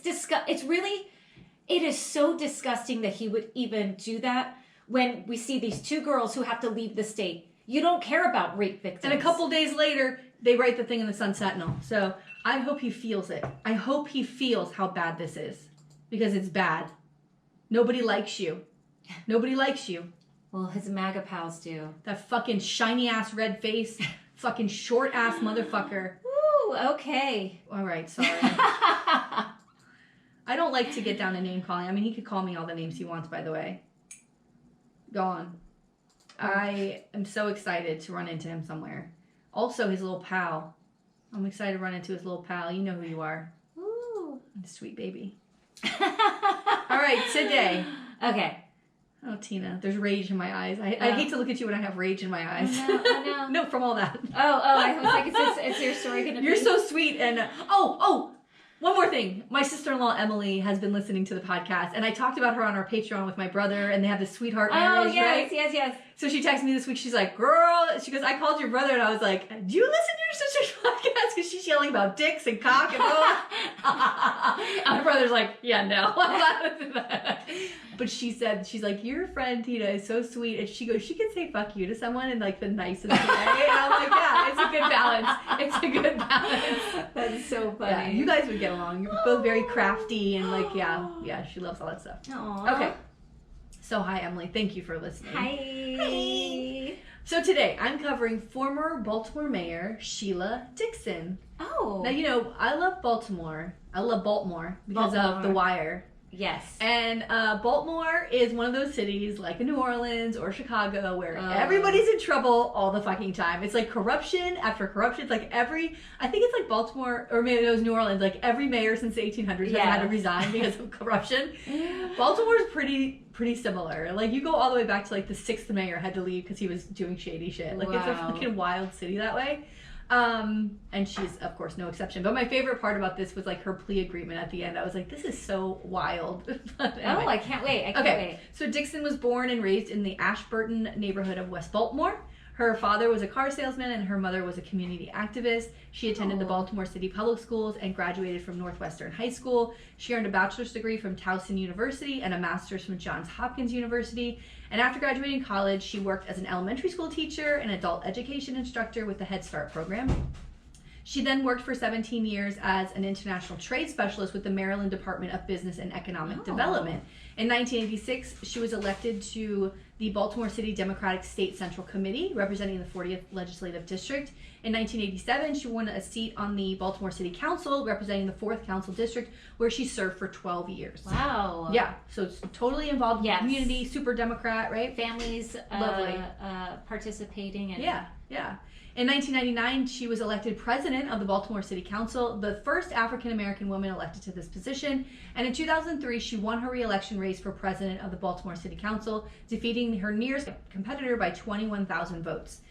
is so disgusting that he would even do that when we see these two girls who have to leave the state. You don't care about rape victims. And a couple days later, they write the thing in the Sun Sentinel. So I hope he feels it. I hope he feels how bad this is. Because it's bad. Nobody likes you. Nobody likes you. Well, his MAGA pals do. That fucking shiny-ass red face. Fucking short-ass motherfucker. Ooh, okay. All right, sorry. I don't like to get down to name-calling. I mean, he could call me all the names he wants, by the way. Go on. I am so excited to run into him somewhere. Also, his little pal. I'm excited to run into his little pal. You know who you are. Ooh. Sweet baby. All right, today. Okay. Oh, Tina, there's rage in my eyes. I hate to look at you when I have rage in my eyes. I know. No, from all that. I was like, is your story going to be... You're so sweet. And, one more thing. My sister-in-law, Emily, has been listening to the podcast, and I talked about her on our Patreon with my brother, and they have this sweetheart marriage, right? Yes. So she texted me this week. She's like, girl, she goes, I called your brother, and I was like, do you listen to your sister's podcast? Because she's yelling about dicks and cock and all. And my brother's like, yeah, no. But she said, she's like, your friend Tina is so sweet. And she goes, she can say fuck you to someone in like the nicest way. And I'm like, yeah, it's a good balance. It's a good balance. That's so funny. Yeah, you guys would get along. You're both very crafty and like, yeah, she loves all that stuff. Aww. Okay. So hi, Emily. Thank you for listening. Hi. So today I'm covering former Baltimore Mayor Sheila Dixon. Oh. Now, you know, I love Baltimore. I love Baltimore because of The Wire. Yes. And Baltimore is one of those cities like in New Orleans or Chicago where everybody's in trouble all the fucking time. It's like corruption after corruption. It's like I think it's like Baltimore, or maybe it was New Orleans, like every mayor since the 1800s has had to resign because of corruption. Baltimore's pretty similar. Like you go all the way back to like the 6th mayor had to leave because he was doing shady shit. Like it's a fucking wild city that way. And she's of course no exception. But my favorite part about this was like her plea agreement at the end. I was like, this is so wild. Anyway. Oh, I can't wait. I can't wait. So Dixon was born and raised in the Ashburton neighborhood of West Baltimore. Her father was a car salesman and her mother was a community activist. She attended the Baltimore City Public Schools and graduated from Northwestern High School. She earned a bachelor's degree from Towson University and a master's from Johns Hopkins University. And after graduating college, she worked as an elementary school teacher and adult education instructor with the Head Start program. She then worked for 17 years as an international trade specialist with the Maryland Department of Business and Economic Development. In 1986, she was elected to the Baltimore City Democratic State Central Committee, representing the 40th Legislative District. In 1987, she won a seat on the Baltimore City Council, representing the 4th Council District, where she served for 12 years. Wow. Yeah, so it's totally involved in the community, super Democrat, right? Families lovely, participating. And yeah. In 1999, she was elected president of the Baltimore City Council, the first African-American woman elected to this position. And in 2003, she won her re-election race for president of the Baltimore City Council, defeating her nearest competitor by 21,000 votes.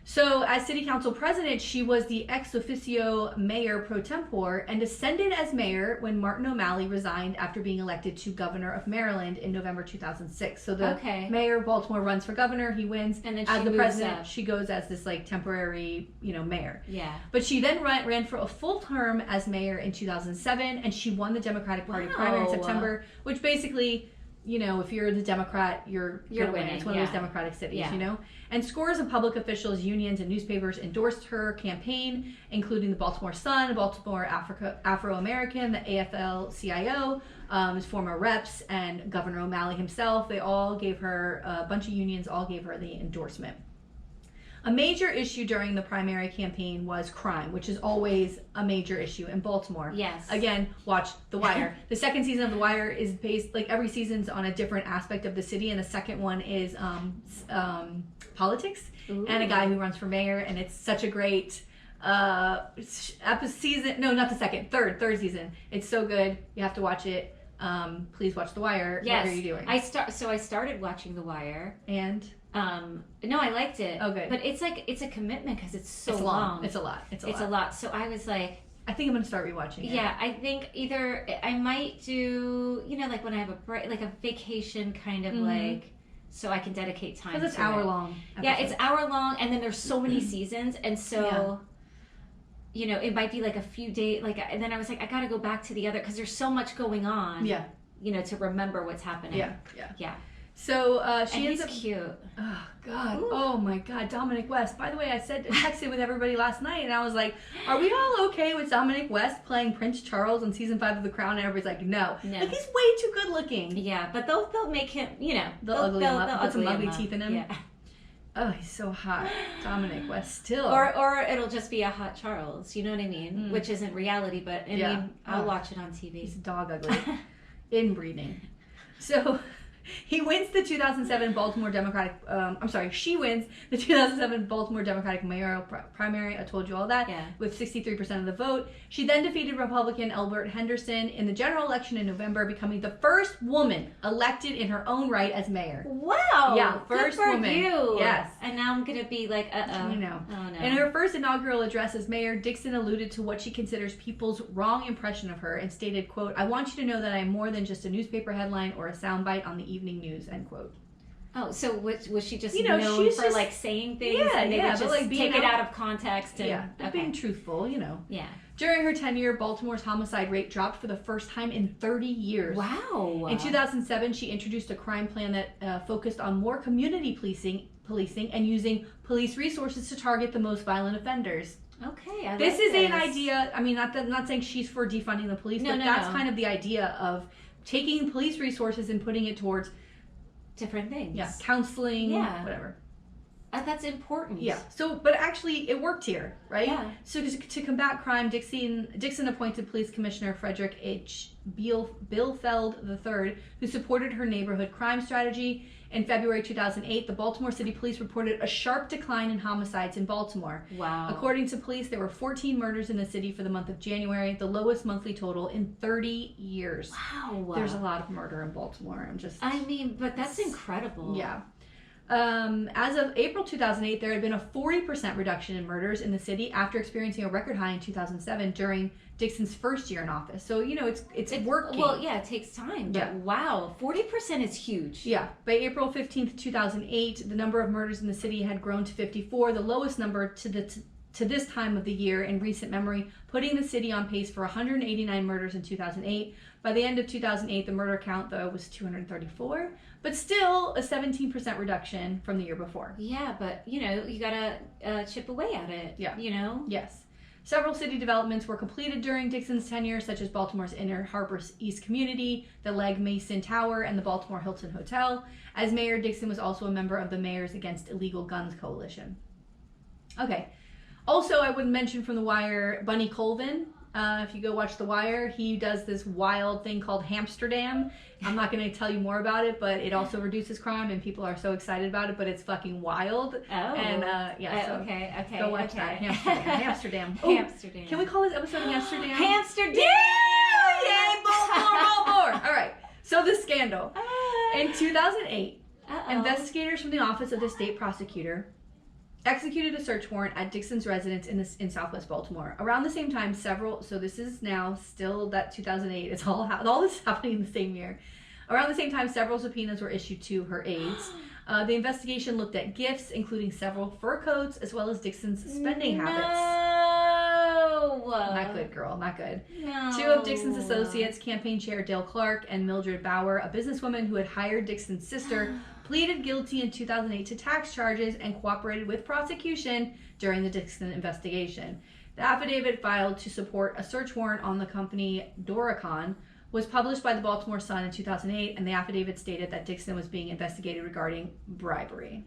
So as city council president, she was the ex officio mayor pro tempore and ascended as mayor when Martin O'Malley resigned after being elected to governor of Maryland in November 2006. So the mayor of Baltimore runs for governor, he wins, and then as the president, she goes as this like temporary, mayor. Yeah. But she then ran for a full term as mayor in 2007, and she won the Democratic Party primary in September, which basically, if you're the Democrat, you're winning. It's one of those Democratic cities, And scores of public officials, unions, and newspapers endorsed her campaign, including the Baltimore Sun, Baltimore Afro-American, the AFL-CIO, his former reps, and Governor O'Malley himself. They all gave her, a bunch of unions all gave her the endorsement. A major issue during the primary campaign was crime, which is always a major issue in Baltimore. Yes. Again, watch The Wire. The second season of The Wire is based, like every season's on a different aspect of the city, and the second one is politics. Ooh. And a guy who runs for mayor, and it's such a great season. No, not the second, third season. It's so good. You have to watch it. Please watch The Wire. Yes. What are you doing? I started watching The Wire. And? No, I liked it. Oh, good. But it's a commitment because it's so long. It's a lot. It's a lot. So I was like, I think I'm going to start rewatching it. Yeah, I think either I might do, like when I have a break, like a vacation kind of like, so I can dedicate time to it. Because it's hour long. Yeah, it's hour long, and then there's so many seasons, and so, it might be like a few days, and then I was like, I got to go back to the other, because there's so much going on. Yeah. To remember what's happening. Yeah. So she ends up cute. Oh God! Ooh. Oh my God! Dominic West. By the way, I texted with everybody last night, and I was like, "Are we all okay with Dominic West playing Prince Charles on season 5 of The Crown?" And everybody's like, "No. Like he's way too good looking." Yeah, but they'll make him. They'll ugly him up. Put some ugly teeth in him. Yeah. Oh, he's so hot, Dominic West. Still. Or it'll just be a hot Charles. You know what I mean? Which isn't reality, but I mean, I'll watch it on TV. He's dog ugly. Inbreeding. So. He wins the 2007 Baltimore Democratic, she wins the 2007 Baltimore Democratic mayoral primary, I told you all that, with 63% of the vote. She then defeated Republican Elbert Henderson in the general election in November, becoming the first woman elected in her own right as mayor. Wow! Yeah, first good for woman. You. Yes. And now I'm going to be like, I know. Oh, no. In her first inaugural address as mayor, Dixon alluded to what she considers people's wrong impression of her and stated, quote, "I want you to know that I'm more than just a newspaper headline or a soundbite on the evening news," end quote. Oh, so was she just known for just, like saying things and they would just like take it out of context and being truthful, Yeah. During her tenure, Baltimore's homicide rate dropped for the first time in 30 years. Wow. In 2007, she introduced a crime plan that focused on more community policing and using police resources to target the most violent offenders. Okay, this is an idea. I mean, not saying she's for defunding the police, but that's kind of the idea of taking police resources and putting it towards different things. Yeah, counseling, whatever. That's important. Yeah. So, but actually, it worked here, right? Yeah. So, to combat crime, Dixon appointed Police Commissioner Frederick H. Bielfeld III, who supported her neighborhood crime strategy. In February 2008, the Baltimore City Police reported a sharp decline in homicides in Baltimore. Wow. According to police, there were 14 murders in the city for the month of January, the lowest monthly total in 30 years. Wow. There's a lot of murder in Baltimore. But that's incredible. Yeah. As of April 2008, there had been a 40% reduction in murders in the city after experiencing a record high in 2007 during Dixon's first year in office. So, it's working. Well, yeah, it takes time. But wow, 40% is huge. Yeah. By April 15th, 2008, the number of murders in the city had grown to 54, the lowest number to this time of the year in recent memory, putting the city on pace for 189 murders in 2008. By the end of 2008, the murder count, though, was 234, but still a 17% reduction from the year before. Yeah, but, you gotta chip away at it. Yeah. Yes. Several city developments were completed during Dixon's tenure, such as Baltimore's Inner Harbor East Community, the Legg Mason Tower, and the Baltimore Hilton Hotel. As mayor, Dixon was also a member of the Mayors Against Illegal Guns Coalition. Okay. Also, I would mention from The Wire, Bunny Colvin. If you go watch The Wire, he does this wild thing called Hamsterdam. I'm not going to tell you more about it, but it also reduces crime, and people are so excited about it, but it's fucking wild. Oh. And, so okay. go watch that. Hamsterdam. Hamsterdam. Can we call this episode Hamsterdam? Hamsterdam! Yay! More. All right. So the scandal. In 2008, investigators from the Office of the State Prosecutor executed a search warrant at Dixon's residence in Southwest Baltimore. Around the same time, so this is now still that 2008, it's all this is happening in the same year. Around the same time, several subpoenas were issued to her aides. The investigation looked at gifts, including several fur coats, as well as Dixon's spending habits. Not good, girl. Not good. No. 2 of Dixon's associates, campaign chair Dale Clark and Mildred Bauer, a businesswoman who had hired Dixon's sister, pleaded guilty in 2008 to tax charges and cooperated with prosecution during the Dixon investigation. The affidavit filed to support a search warrant on the company Doricon was published by the Baltimore Sun in 2008, and the affidavit stated that Dixon was being investigated regarding bribery.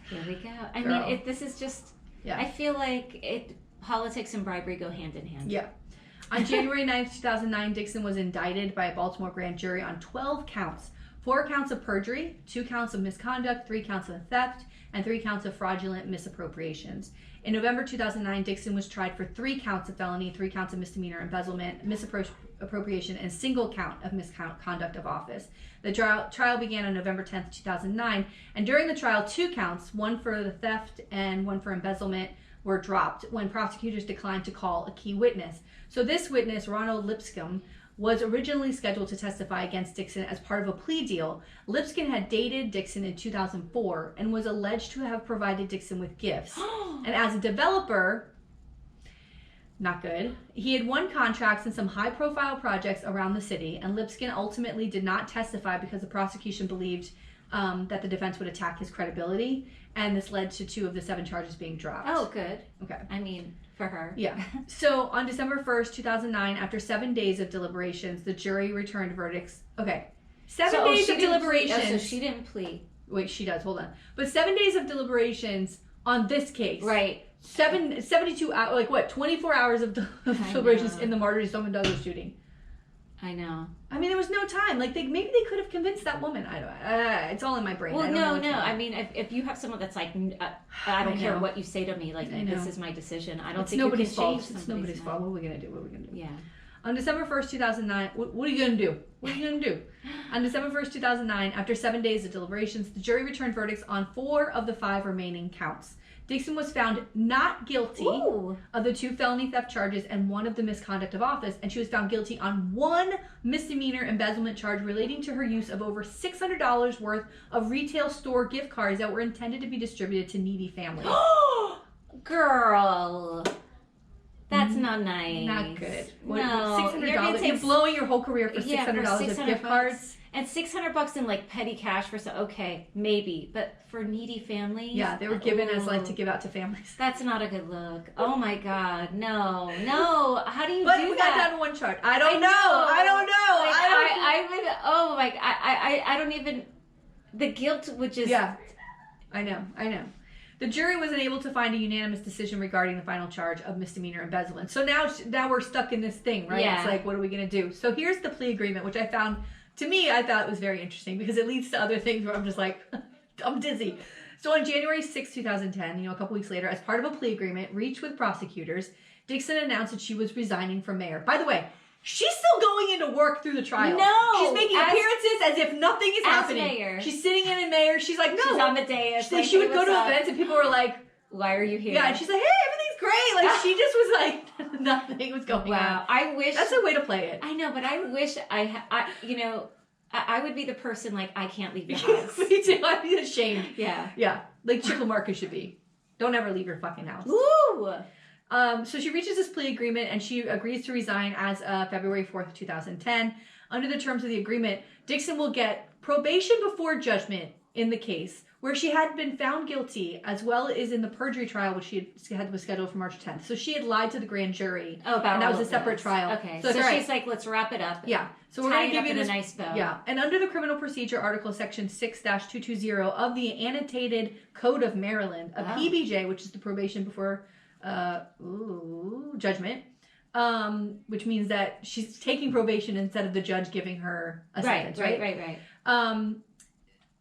Here we go. I mean, this is just... Yeah. I feel like politics and bribery go hand in hand. Yeah. On January 9th, 2009, Dixon was indicted by a Baltimore grand jury on 12 counts. 4 counts of perjury, 2 counts of misconduct, 3 counts of theft, and 3 counts of fraudulent misappropriations. In November 2009, Dixon was tried for 3 counts of felony, 3 counts of misdemeanor embezzlement, misappropriation, and single count of misconduct of office. The trial began on November 10th, 2009, and during the trial, 2 counts, one for the theft and one for embezzlement, were dropped when prosecutors declined to call a key witness. So this witness, Ronald Lipscomb, was originally scheduled to testify against Dixon as part of a plea deal. Lipscomb had dated Dixon in 2004 and was alleged to have provided Dixon with gifts. And as a developer, not good, he had won contracts in some high-profile projects around the city, and Lipscomb ultimately did not testify because the prosecution believed that the defense would attack his credibility, and this led to 2 of the 7 charges being dropped. Oh, good. Okay. I mean, for her. Yeah. So on December 1st, 2009, after 7 days of deliberations, the jury returned verdicts. Okay. 7 days of deliberations. So she didn't plead. Wait, she does. Hold on. But 7 days of deliberations on this case. Right. 72 hours, like what, 24 hours of deliberations in the Marjorie Stoneman Douglas shooting. I know. I mean, there was no time. Like, maybe they could have convinced that woman. I don't. It's all in my brain. Well, no. I mean, if you have someone that's like, I don't care what you say to me. Like, this is my decision. I don't think nobody's you can fault. It's nobody's fault. What are we gonna do? Yeah. On December 1st, 2009, what are you gonna do? What are you gonna do? On December 1st, 2009, after 7 days of deliberations, the jury returned verdicts on 4 of the 5 remaining counts. Dixon was found not guilty of the 2 felony theft charges and 1 of the misconduct of office, and she was found guilty on 1 misdemeanor embezzlement charge relating to her use of over $600 worth of retail store gift cards that were intended to be distributed to needy families. Girl, that's not nice. Not good. No, $600. You're blowing your whole career for $600 of gift cards. And $600 in like petty cash for maybe, but for needy families. Yeah, they were given as like to give out to families. That's not a good look. Oh my God, no. How do you do that? But we got down to 1 charge. I don't know. I don't even. The guilt would just. Yeah, I know. The jury was unable to find a unanimous decision regarding the final charge of misdemeanor embezzlement. So now we're stuck in this thing, right? Yeah. It's like, what are we going to do? So here's the plea agreement, which I found. To me, I thought it was very interesting because it leads to other things where I'm just like, I'm dizzy. So on January 6, 2010, a couple weeks later, as part of a plea agreement reached with prosecutors, Dixon announced that she was resigning from mayor. By the way, she's still going into work through the trial. No! She's making appearances as if nothing is happening. Mayor. She's sitting in mayor. She's like, no. She's on the dais. She would go to events and people were like, why are you here? Yeah, and she's like, hey, everything's great. Like, she just was like, nothing was going on. Wow, I wish. That's a way to play it. I know, but I wish I would be the person like, I can't leave your house. Me too. I'd be ashamed. Yeah. Like Chickle Marcus should be. Don't ever leave your fucking house. Woo! So she reaches this plea agreement and she agrees to resign as of February 4th, 2010. Under the terms of the agreement, Dixon will get probation before judgment in the case where she had been found guilty, as well as in the perjury trial, which was scheduled for March 10th. So she had lied to the grand jury. Oh, about and that was a separate trial. Okay, so she's like, let's wrap it up. Yeah. So we're going to give you this a nice bow. Yeah. And under the Criminal Procedure Article Section 6-220 of the Annotated Code of Maryland, a PBJ, which is the probation before judgment, which means that she's taking probation instead of the judge giving her a sentence, right?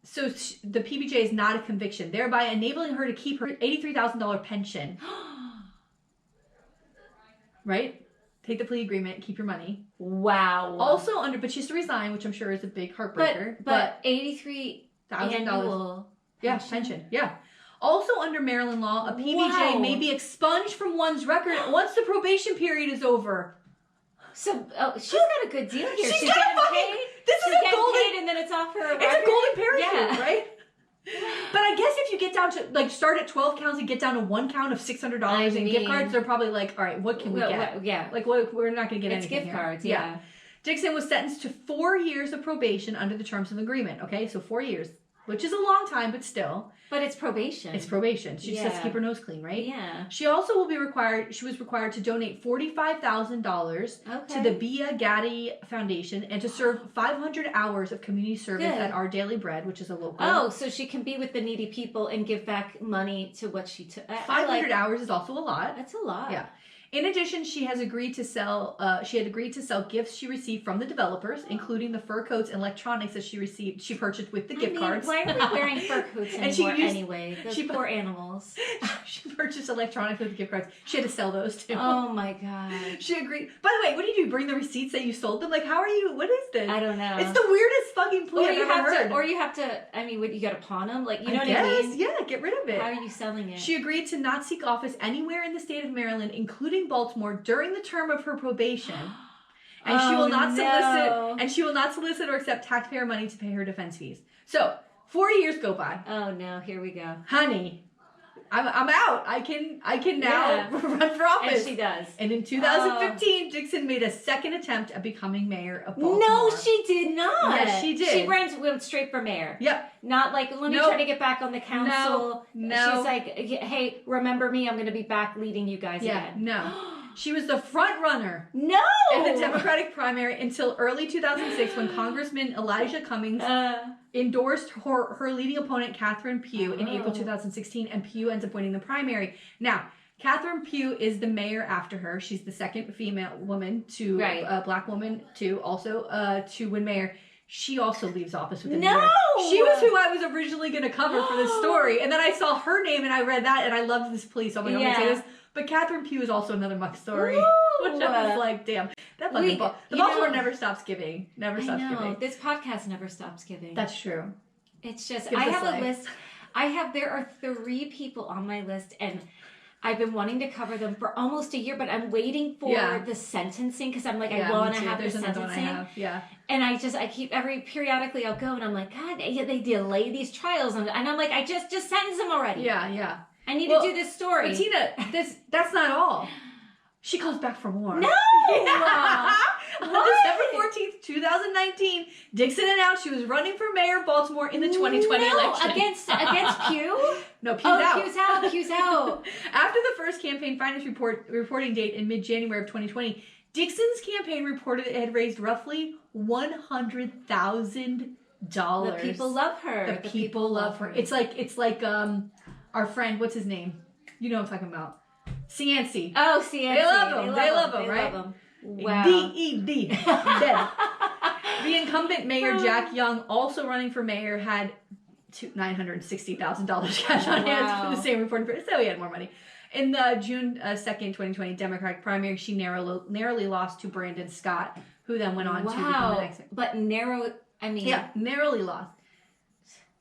So the PBJ is not a conviction, thereby enabling her to keep her $83,000 pension. Right? Take the plea agreement, keep your money. Wow. Also but she has to resign, which I'm sure is a big heartbreaker. But $83,000 pension. Yeah. Also under Maryland law, a PBJ may be expunged from one's record once the probation period is over. So she's got a good deal here. She's got paid. This is a golden paid and then it's off her record. It's a golden parachute, right? But I guess if you get down to, like, start at 12 counts and get down to 1 count of $600 in gift cards, they're probably like, all right, what can we get? Like, we're not going to get anything gift here. Cards, yeah. Dixon was sentenced to 4 years of probation under the terms of the agreement. Okay, so 4 years, which is a long time, but still. But it's probation. It's probation. She just has to keep her nose clean, right? Yeah. She also was required to donate $45,000 to the Bia Gaddy Foundation and to serve 500 hours of community service at Our Daily Bread, which is a local. Oh, so she can be with the needy people and give back money to what she took. 500 hours is also a lot. That's a lot. Yeah. In addition, she had agreed to sell gifts she received from the developers, including the fur coats and electronics that she purchased with the gift cards. Why are we wearing fur coats anymore anyway? Those poor animals. She purchased electronics with the gift cards. She had to sell those too. Oh my god. She agreed. By the way, what did you do? Bring the receipts that you sold them? Like, how are you? What is this? I don't know. It's the weirdest fucking plea I've ever heard. Or you have to, I mean, you got to pawn them? Like, you know what I mean? Yeah, get rid of it. How are you selling it? She agreed to not seek office anywhere in the state of Maryland, including Baltimore, during the term of her probation. And she will not solicit or accept taxpayer money to pay her defense fees. So 4 years go by. Oh no, here we go. Honey, I'm out. I can now run for office. And she does. And in 2015, Dixon made a second attempt at becoming mayor of Baltimore. No, she did not. Yes, she did. She went straight for mayor. Yep. Not like, let me try to get back on the council. No. She's like, hey, remember me? I'm going to be back leading you guys again. No. She was the front runner in the Democratic primary until early 2006 when Congressman Elijah Cummings endorsed her leading opponent, Catherine Pugh, in April 2016, and Pugh ends up winning the primary. Now, Catherine Pugh is the mayor after her. She's the second female woman black woman to win mayor. She also leaves office within a year. She was who I was originally going to cover for this story. And then I saw her name and I read that and I loved this plea. So I'm going to say this. But Catherine Pugh is also another muck story. Which I was like, damn. That fucking the Baltimore never stops giving. Never stops giving. This podcast never stops giving. That's true. It's just, I have a list. There are 3 people on my list and I've been wanting to cover them for almost a year, but I'm waiting for the sentencing because I'm like, I want to have the sentencing. And I keep periodically I'll go and I'm like, God, they delay these trials. And I'm like, I just sentence them already. Yeah. I need to do this story. But Tina, that's not all. She comes back for more. No! On December 14th, 2019, Dixon announced she was running for mayor of Baltimore in the 2020 election. Against Pugh? No, Pugh's out. Pugh's out. After the first campaign finance reporting date in mid-January of 2020, Dixon's campaign reported it had raised roughly $100,000. The people love her. The people love her. It's like our friend, what's his name? You know what I'm talking about. Cianci. Oh, Cianci. They love him, right? Wow. D-E-D. The incumbent mayor, Jack Young, also running for mayor, had $960,000 cash on hand for the same reporting period. So he had more money. In the June 2nd, 2020 Democratic primary, she narrowly lost to Brandon Scott, who then went on to become the next. But narrowly lost.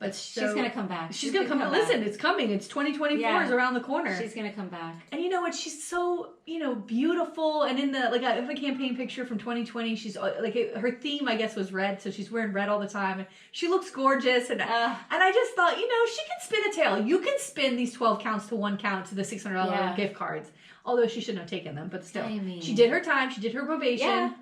But she's gonna come back. She's gonna come. Listen, it's coming. It's 2024 is around the corner. She's gonna come back. And you know what? She's so beautiful. And in the I have a campaign picture from 2020. She's her theme, I guess, was red, so she's wearing red all the time. And she looks gorgeous. And I just thought, she can spin a tale. You can spin these 12 counts to 1 count to the $600 gift cards. Although she shouldn't have taken them, but still, she did her time. She did her probation. Yeah.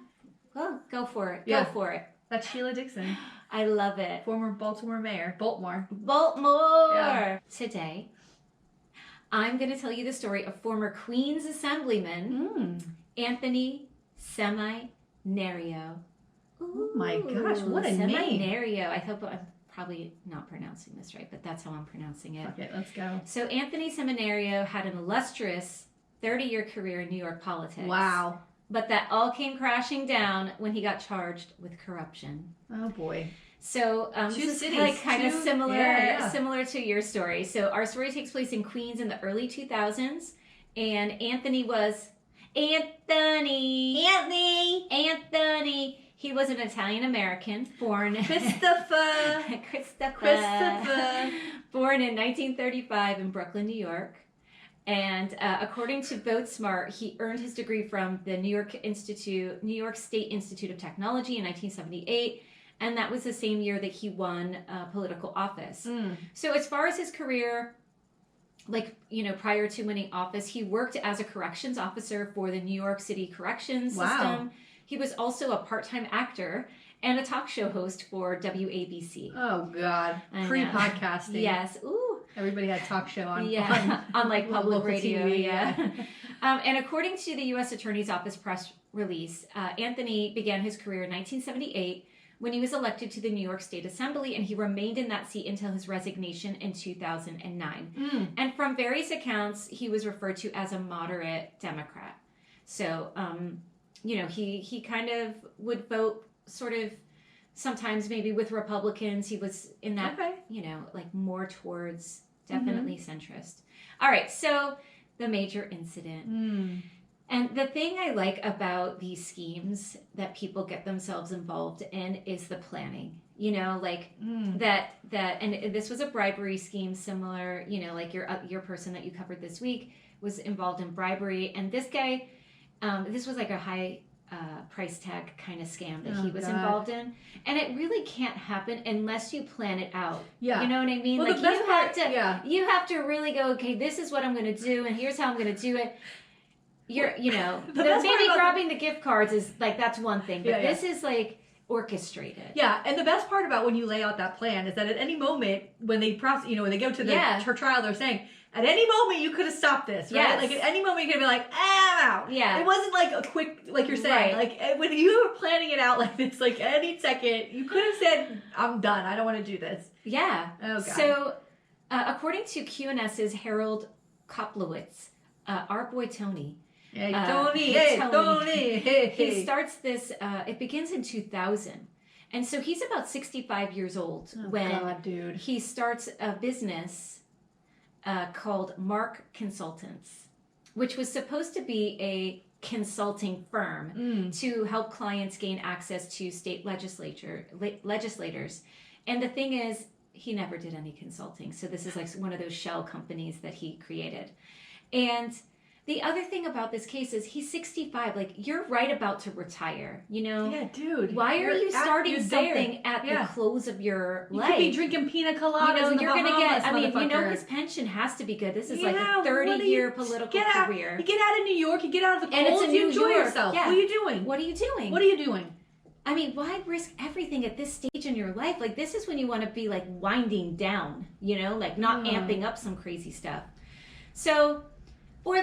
Well, go for it. Go for it. That's Sheila Dixon. I love it. Former Baltimore mayor. Baltimore. Yeah. Today, I'm going to tell you the story of former Queens Assemblyman Anthony Seminerio. Oh my gosh, what a name. Seminerio. I hope I'm probably not pronouncing this right, but that's how I'm pronouncing it. Okay, let's go. So Anthony Seminerio had an illustrious 30-year career in New York politics. Wow. But that all came crashing down when he got charged with corruption. Oh boy. So this is like kind of similar to your story. So our story takes place in Queens in the early 2000s, and Anthony. He was an Italian American born Christopher. Born in 1935 in Brooklyn, New York. And according to VoteSmart, he earned his degree from the New York State Institute of Technology in 1978, and that was the same year that he won political office. So as far as his career, prior to winning office, he worked as a corrections officer for the New York City corrections system. He was also a part-time actor and a talk show host for WABC. Oh God, pre-podcasting. Yes. Ooh. Everybody had talk show on like public radio. TV, yeah. And according to the U.S. Attorney's Office press release, Anthony began his career in 1978 when he was elected to the New York State Assembly, and he remained in that seat until his resignation in 2009. And from various accounts, he was referred to as a moderate Democrat. So, he kind of would vote sort of sometimes maybe with Republicans. He was in that, more towards definitely centrist. All right, so the major incident. And the thing I like about these schemes that people get themselves involved in is the planning. That and this was a bribery scheme similar, like your person that you covered this week was involved in bribery, and this guy, this was like a high price tag kind of scam that he was involved in, and it really can't happen unless you plan it out. You know what I mean? Well, you have to really go, okay, this is what I'm going to do, and here's how I'm going to do it. Maybe grabbing the gift cards is like, that's one thing, but this is like orchestrated. Yeah, and the best part about when you lay out that plan is that at any moment when they when they go to the trial, they're saying, at any moment you could have stopped this, right? Yes. Like at any moment you could have been like, I'm out. Yeah. It wasn't like a quick, like you're saying, like when you were planning it out like this, like any second, you could have said, I'm done. I don't want to do this. Yeah. Oh, God. So according to QNS's Harold Koplowitz, our boy Tony. Hey, Tony. He starts this, it begins in 2000. And so he's about 65 years old when he starts a business called Mark Consultants, which was supposed to be a consulting firm to help clients gain access to state legislators. And the thing is, he never did any consulting. So this is like one of those shell companies that he created. And the other thing about this case is he's 65. Like, you're right about to retire, Yeah, dude. Why are you starting something at the close of your life? You could be drinking pina coladas in the Bahamas, his pension has to be good. This is like a 30-year political career. You get out of New York, you get out of the cold, and it's in you enjoy New York. yourself. Yeah. What are you doing? What are you doing? I mean, why risk everything at this stage in your life? Like, this is when you want to be like winding down, like not amping up some crazy stuff. So... Or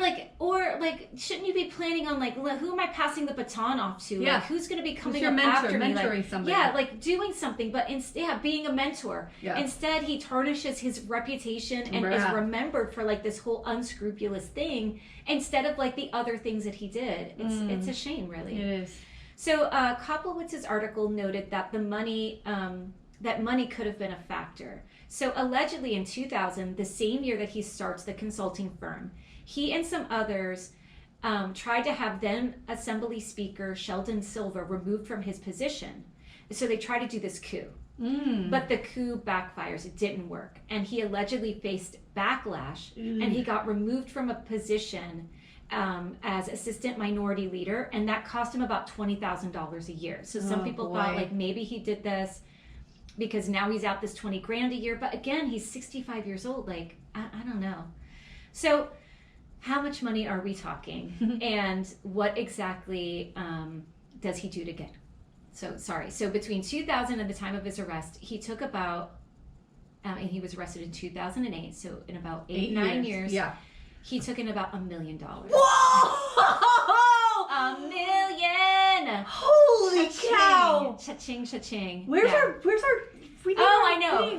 shouldn't you be planning on who am I passing the baton off to? Yeah. Like, who's going to be coming up after me? Mentoring somebody. Yeah, doing something, but instead being a mentor. Yeah. Instead, he tarnishes his reputation and is remembered for this whole unscrupulous thing instead of the other things that he did. It's a shame, really. It is. So Koplowitz's article noted that money could have been a factor. So allegedly in 2000, the same year that he starts the consulting firm, he and some others tried to have then Assembly Speaker Sheldon Silver removed from his position. So they tried to do this coup. But the coup backfires. It didn't work. And he allegedly faced backlash, and he got removed from a position as assistant minority leader, and that cost him about $20,000 a year. So some people thought maybe he did this because now he's out this $20,000 a year. But again, he's 65 years old. I don't know. So how much money are we talking? And what exactly does he do to get So between 2000 and the time of his arrest, he took about, and he was arrested in 2008. So in about 9 years, he took in about $1 million. Whoa! $1 million! Holy cow! Cha-ching, cha-ching. Where's our? I know.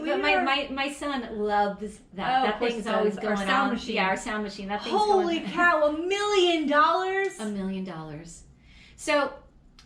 My son loves that. That thing's always going on. Our sound machine. Yeah, our sound machine. That thing's Holy cow! $1 million! $1 million. So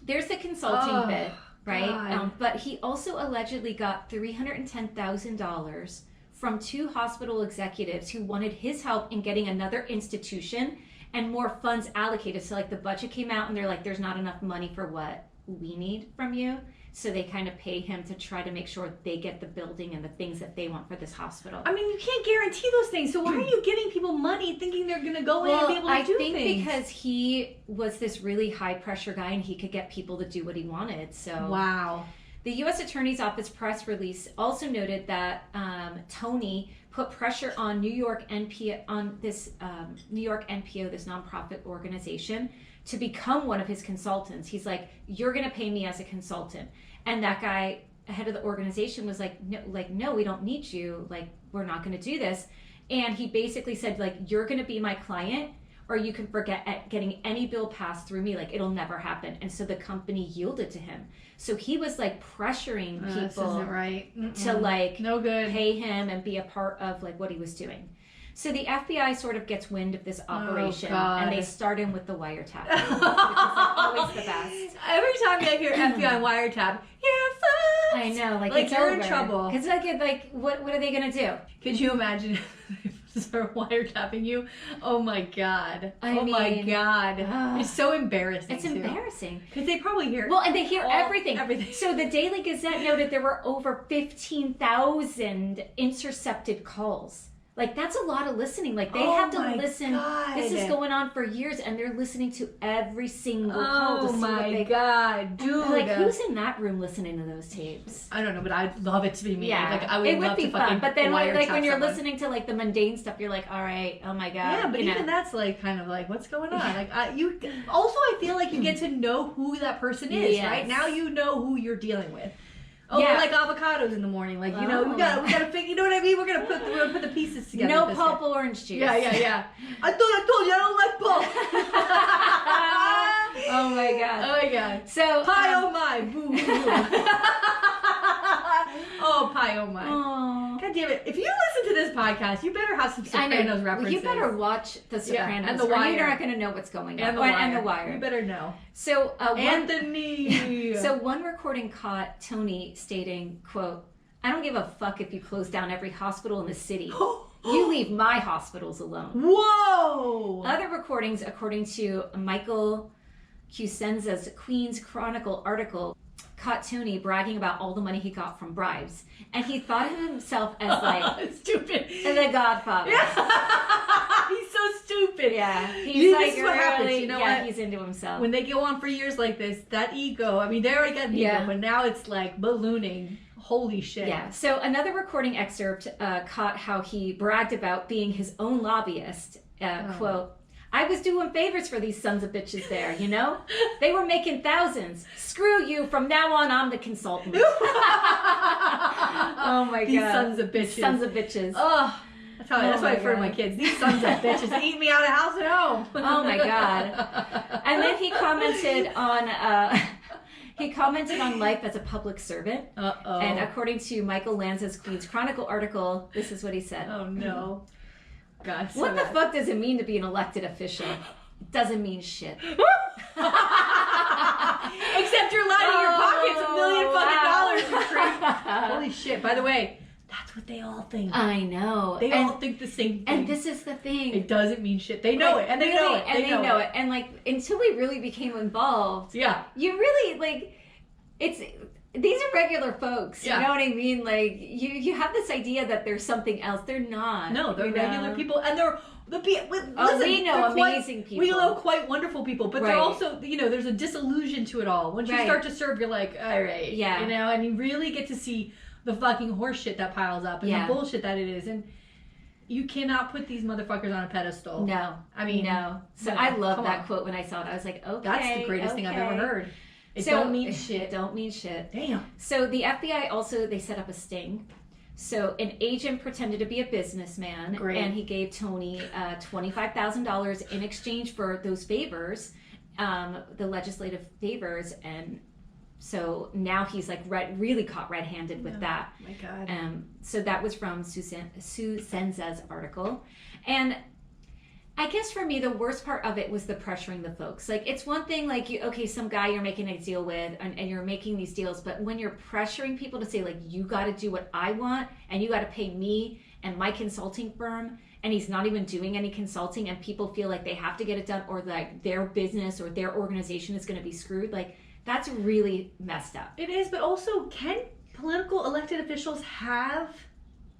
there's the consulting bit, right? But he also allegedly got $310,000 from 2 hospital executives who wanted his help in getting another institution and more funds allocated. So like the budget came out and they're like, there's not enough money for what we need from you. So they kind of pay him to try to make sure they get the building and the things that they want for this hospital. I mean, you can't guarantee those things. So why are you giving people money thinking they're going to go in and be able to do things? I think because he was this really high pressure guy and he could get people to do what he wanted. So wow. The U.S. Attorney's Office press release also noted that Tony put pressure on New York NPO, this nonprofit organization, to become one of his consultants. He's like, you're going to pay me as a consultant. And that guy, head of the organization, was like, no, we don't need you. Like, we're not going to do this. And he basically said, like, you're going to be my client, or you can forget getting any bill passed through me. Like, it'll never happen. And so the company yielded to him. So he was like pressuring people this isn't right. to like no good. Pay him and be a part of like what he was doing. So the FBI sort of gets wind of this operation, and they start in with the wiretap, which is like always the best. Every time I hear FBI wiretap, you're fucked. I know, like it's you're over. in trouble. Because like what are they gonna do? Could you imagine if they start wiretapping you? Oh my god! My god! It's so embarrassing. It's embarrassing because they probably hear. Well, and they hear everything. Everything. So the Daily Gazette noted there were over 15,000 intercepted calls. Like, that's a lot of listening. Like, they have to listen. God. This is going on for years, and they're listening to every single call to see what they... God, dude. Like, who's in that room listening to those tapes? I don't know, but I'd love it to be me. Yeah. Like, I would love to fucking But then, like when you're someone. listening to, like, the mundane stuff, you're like, all right, oh my God. Yeah, but even that's, like, kind of like, what's going on? Like, also, I feel like you get to know who that person is, right? Now you know who you're dealing with. Oh, yeah. We're like avocados in the morning. Like, you know, we gotta figure, you know what I mean? We're gonna put the pieces together. No pulp orange juice. Yeah. I told you, I don't like pulp. Oh my God. So, pie oh my, boo. Oh, pie oh my. Aww. God damn it. If you listen to this podcast, you better have some Sopranos references. You better watch The Sopranos. And The Wire. Or you're not going to know what's going on. And The Wire. You better know. So, Anthony. So one recording caught Tony stating, quote, "I don't give a fuck if you close down every hospital in the city. You leave my hospitals alone." Whoa! Other recordings, according to Michael Cusenza's Queen's Chronicle article, caught Tony bragging about all the money he got from bribes. And he thought of himself as like... stupid. The Godfather. Yeah. He's so stupid. Yeah. He's like, this is what happens. You know what? He's into himself. When they go on for years like this, that ego, I mean, they already got an ego, but now it's like ballooning. Holy shit. Yeah. So another recording excerpt caught how he bragged about being his own lobbyist. Quote, "I was doing favors for these sons of bitches there, you know? They were making thousands. Screw you. From now on, I'm the consultant." Oh my God. These sons of bitches. Sons of bitches. Oh, that's what I refer to my kids. These sons of bitches eat me out of house and home. Oh my God. And then he commented on... He commented on life as a public servant. Uh-oh. And according to Michael Lanza's Queen's Chronicle article, this is what he said. Oh, no. God, what the fuck does it mean to be an elected official? It doesn't mean shit. Except you're lining your pockets $1 million fucking dollars. Holy shit. By the way, that's what they all think. I know. They all think the same thing. And this is the thing. It doesn't mean shit. They know it. And they know it. And they know it. And like, until we really became involved, you really, like, these are regular folks. You know what I mean? Like, you have this idea that there's something else. They're not. No, they're regular people. And they're... we know amazing people. We know quite wonderful people, but they're also, you know, there's a disillusion to it all. Once you start to serve, you're like, all right, you know, and you really get to see the fucking horse shit that piles up and the bullshit that it is, and you cannot put these motherfuckers on a pedestal. No, I mean, no. So I love that quote when I saw it. I was like, okay, that's the greatest thing I've ever heard. It don't mean shit. It don't mean shit. Damn. So the FBI also, they set up a sting. So an agent pretended to be a businessman. Great. And he gave Tony $25,000 in exchange for those favors, the legislative favors. And so now he's like really caught red-handed with that. Oh my God. So that was from Sue Senza's article. And I guess for me, the worst part of it was the pressuring the folks. Like, it's one thing, like, some guy you're making a deal with and you're making these deals, but when you're pressuring people to say, like, you got to do what I want and you got to pay me and my consulting firm, and he's not even doing any consulting, and people feel like they have to get it done, or like their business or their organization is going to be screwed, like, that's really messed up. It is, but also, can political elected officials have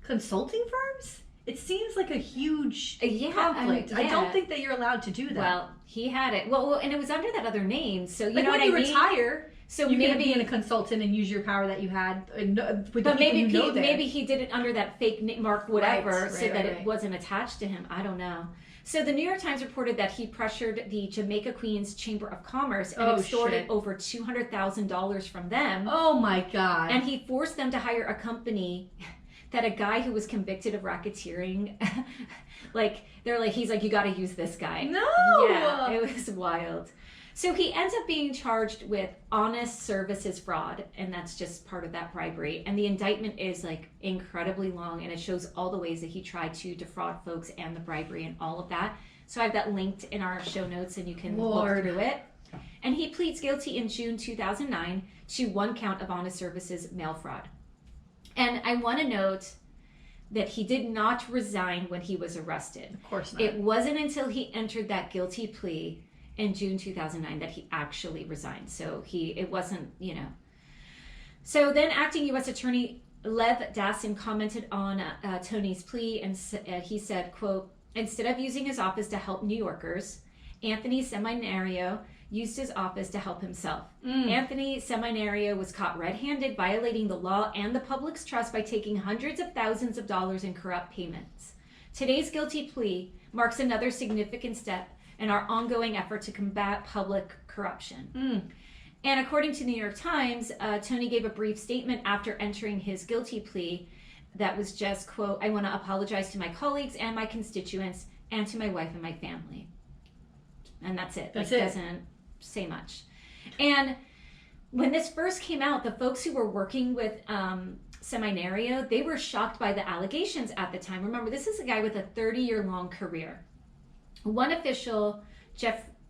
consulting firms? It seems like a huge conflict. I don't think that you're allowed to do that. Well, he had it. Well, and it was under that other name, so you know when what you I mean? retire, so you maybe can be a consultant and use your power that you had. But maybe he did it under that fake mark, whatever, so that it wasn't attached to him. I don't know. So the New York Times reported that he pressured the Jamaica Queens Chamber of Commerce and extorted over $200,000 from them. Oh my God! And he forced them to hire a company that a guy who was convicted of racketeering, he's like, you got to use this guy. No! Yeah, it was wild. So he ends up being charged with honest services fraud, and that's just part of that bribery. And the indictment is like incredibly long, and it shows all the ways that he tried to defraud folks and the bribery and all of that. So I have that linked in our show notes, and you can look through it. And he pleads guilty in June 2009 to one count of honest services mail fraud. And I want to note that he did not resign when he was arrested. Of course not. It wasn't until he entered that guilty plea in June 2009 that he actually resigned. So it wasn't, So then acting U.S. Attorney Lev Dassin commented on Tony's plea, and he said, quote, "Instead of using his office to help New Yorkers, Anthony Seminerio used his office to help himself. Anthony Seminerio was caught red-handed, violating the law and the public's trust by taking hundreds of thousands of dollars in corrupt payments. Today's guilty plea marks another significant step in our ongoing effort to combat public corruption." And according to the New York Times, Tony gave a brief statement after entering his guilty plea that was just, quote, "I want to apologize to my colleagues and my constituents and to my wife and my family." And that's it. That's it doesn't say much. And when this first came out, the folks who were working with Seminerio, they were shocked by the allegations at the time. Remember, this is a guy with a 30-year-long career. One official,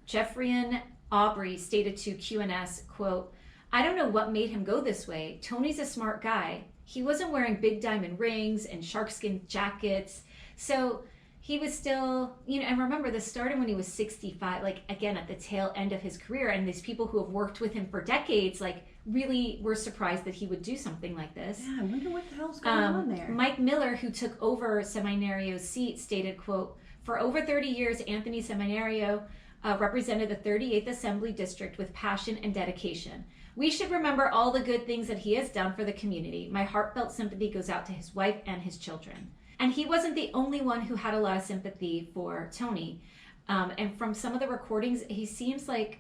Jeffrian Aubrey, stated to QNS, quote, "I don't know what made him go this way. Tony's a smart guy. He wasn't wearing big diamond rings and sharkskin jackets. So he was still, and remember, this started when he was 65, like, again, at the tail end of his career. And these people who have worked with him for decades, like, really were surprised that he would do something like this." Yeah, I wonder what the hell's going on there. Mike Miller, who took over Seminerio's seat, stated, quote, "For over 30 years, Anthony Seminerio represented the 38th Assembly District with passion and dedication. We should remember all the good things that he has done for the community. My heartfelt sympathy goes out to his wife and his children." And he wasn't the only one who had a lot of sympathy for Tony. And from some of the recordings, he seems like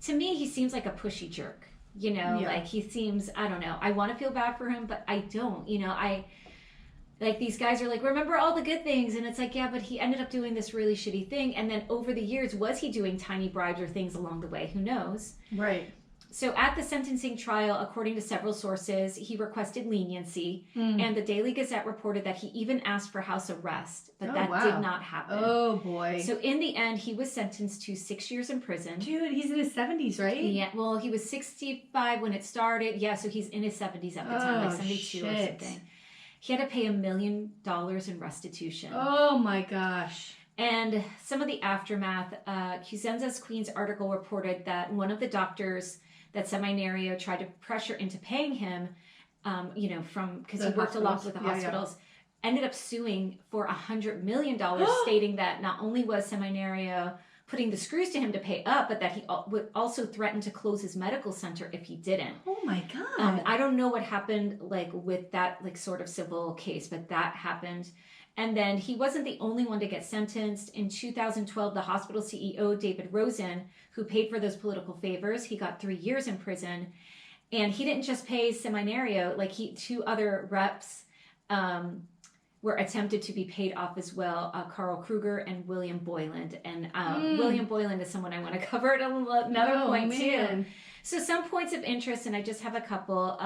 a pushy jerk. Like he seems, I don't know. I want to feel bad for him, but I don't. Like these guys are like, remember all the good things. And it's like, yeah, but he ended up doing this really shitty thing. And then over the years, was he doing tiny bribes or things along the way? Who knows? Right. So at the sentencing trial, according to several sources, he requested leniency. And the Daily Gazette reported that he even asked for house arrest, but did not happen. Oh, boy. So in the end, he was sentenced to 6 years in prison. Dude, he's in his 70s, right? Yeah, well, he was 65 when it started. Yeah, so he's in his 70s at the time, like 72 or something. He had to pay $1 million in restitution. Oh, my gosh. And some of the aftermath, Cusenza's Queen's article reported that one of the doctors that Seminerio tried to pressure into paying him, because he worked a lot with the hospitals, ended up suing for $100 million, stating that not only was Seminerio putting the screws to him to pay up, but that he would also threaten to close his medical center if he didn't. Oh my God. I don't know what happened with that sort of civil case, but that happened. And then he wasn't the only one to get sentenced. In 2012, the hospital CEO, David Rosen, who paid for those political favors, he got 3 years in prison. And he didn't just pay Seminerio, like two other reps were attempted to be paid off as well, Carl Kruger and William Boyland. And William Boyland is someone I want to cover at another point too. So some points of interest, and I just have a couple.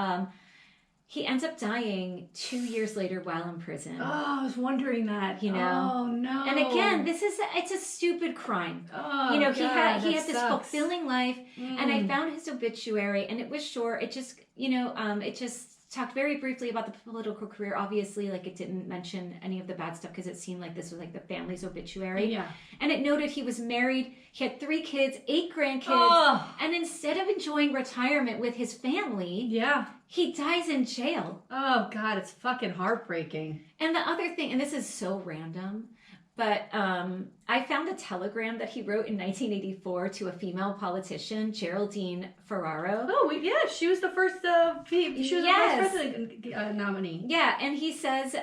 He ends up dying 2 years later while in prison. Oh, I was wondering that. You know? Oh, no. And again, it's a stupid crime. Oh, you know, God, he had this sucks. fulfilling life, and I found his obituary, and it was short. It just, it just talked very briefly about the political career. Obviously, like, it didn't mention any of the bad stuff because it seemed like this was like the family's obituary. Yeah. And it noted he was married, he had 3 kids, 8 grandkids, and instead of enjoying retirement with his family, he dies in jail. Oh, God, it's fucking heartbreaking. And the other thing, and this is so random, but I found a telegram that he wrote in 1984 to a female politician, Geraldine Ferraro. Oh, yeah, she was the first the vice president nominee. Yeah, and he says,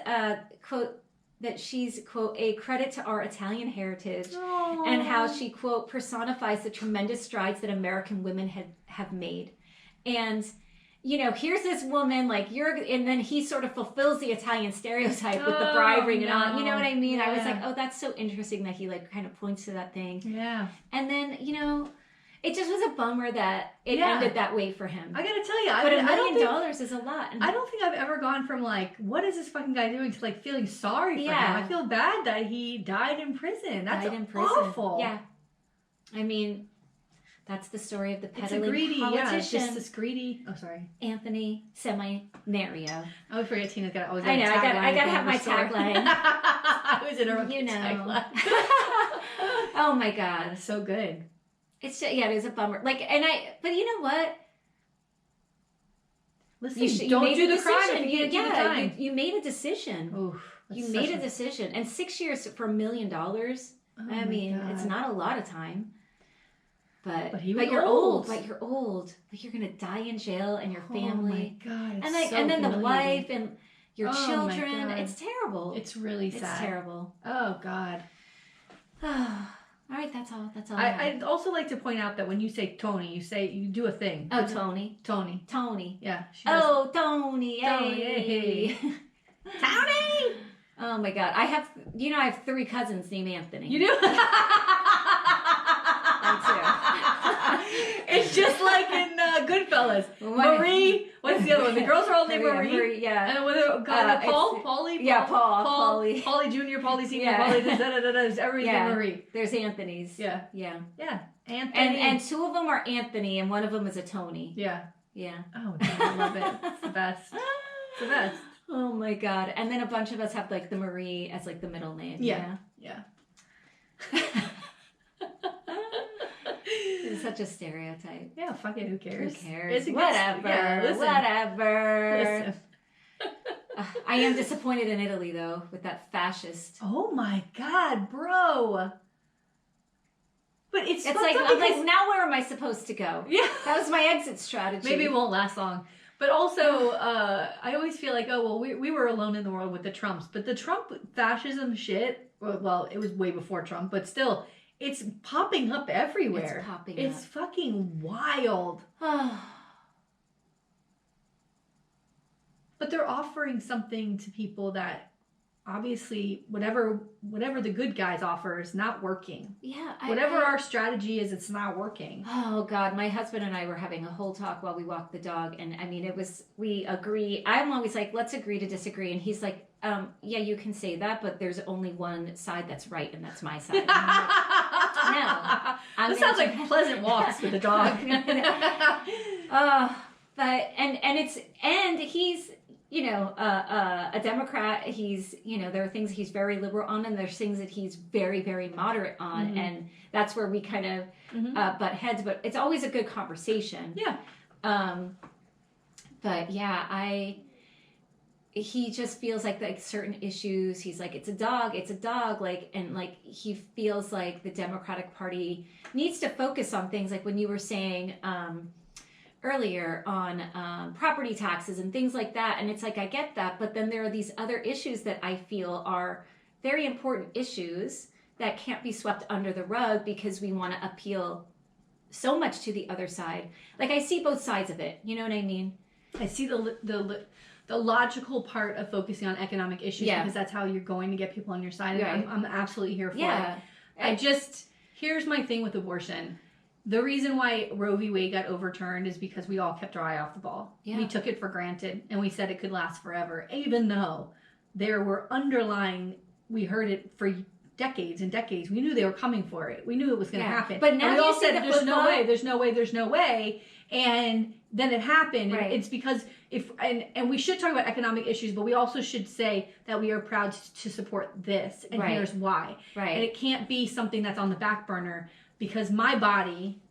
quote, that she's, quote, a credit to our Italian heritage, and how she, quote, personifies the tremendous strides that American women have made. And, here's this woman, like, and then he sort of fulfills the Italian stereotype with the bribery and all. You know what I mean? Yeah. I was like, oh, that's so interesting that he, like, kind of points to that thing. Yeah. And then, it just was a bummer that it ended that way for him. I gotta tell you, but $1 million is a lot. I don't think I've ever gone from like, what is this fucking guy doing, to like feeling sorry for him. I feel bad that he died in prison. That's awful. Yeah. I mean, that's the story of the peddling greedy, politician. just this greedy. Oh, sorry. Anthony Seminerio. I always forget Tina's got always. I know. I gotta have my tagline. I was interrupting. Tagline. Oh my God, that's so good. It's just, it is a bummer. Like, but you know what? Listen, don't do the crime if you can't do the time. You made a decision. Oof, you made a decision, and 6 years for $1 million. I mean, it's not a lot of time. But you're old. But you're old. Like, you're gonna die in jail, and your family. Oh my God! And then the wife and your children. It's terrible. It's really sad. It's terrible. Oh God. All right, that's all. I'd also like to point out that when you say Tony, you do a thing. Oh, Tony. Yeah. Tony. Yay. Tony. Oh my God, I have 3 cousins named Anthony. You do? It's just like in Goodfellas. Marie. What's the other one? The girls are all named Marie. Yeah. And with Paul, Paulie. Yeah, Paulie. Paulie Junior, Paulie Senior, Paulie. Everything's Marie. There's Anthony's. Yeah. Anthony. And 2 of them are Anthony, and 1 of them is a Tony. Yeah. Oh, I love it. It's the best. Oh my God. And then a bunch of us have like the Marie as like the middle name. Yeah. It's such a stereotype. Yeah, fuck it. Who cares? Whatever. Listen. I am disappointed in Italy though with that fascist. Oh my God, bro. But it's like I'm like, now where am I supposed to go? Yeah, that was my exit strategy. Maybe it won't last long. But also, I always feel like, we were alone in the world with the Trumps. But the Trump fascism shit, well, it was way before Trump, but still, it's popping up everywhere. It's fucking wild. But they're offering something to people that obviously whatever the good guys offer is not working. Yeah. Whatever our strategy is, it's not working. Oh God, my husband and I were having a whole talk while we walked the dog, and I mean, we agree. I'm always like, let's agree to disagree, and he's like, yeah, you can say that, but there's only one side that's right, and that's my side. No. This sounds like pleasant walks with the dog. And he's, a Democrat. He's, there are things he's very liberal on, and there's things that he's very, very moderate on. Mm-hmm. And that's where we kind of butt heads, but it's always a good conversation. Yeah. But yeah, he just feels like certain issues, he's like, it's a dog, like, and like, he feels like the Democratic Party needs to focus on things like when you were saying, earlier on property taxes and things like that. And it's like, I get that, but then there are these other issues that I feel are very important issues that can't be swept under the rug because we want to appeal so much to the other side. Like, I see both sides of it. You know what I mean? I see the logical part of focusing on economic issues because that's how you're going to get people on your side. And I'm absolutely here for it. Here's my thing with abortion. The reason why Roe v. Wade got overturned is because we all kept our eye off the ball. Yeah. We took it for granted and we said it could last forever, even though there were underlying, we heard it for decades and decades. We knew they were coming for it. We knew it was going to happen. But now we all said, there's no way. And then it happened. Right. It's because and we should talk about economic issues, but we also should say that we are proud to support this. And here's why. Right. And it can't be something that's on the back burner because my body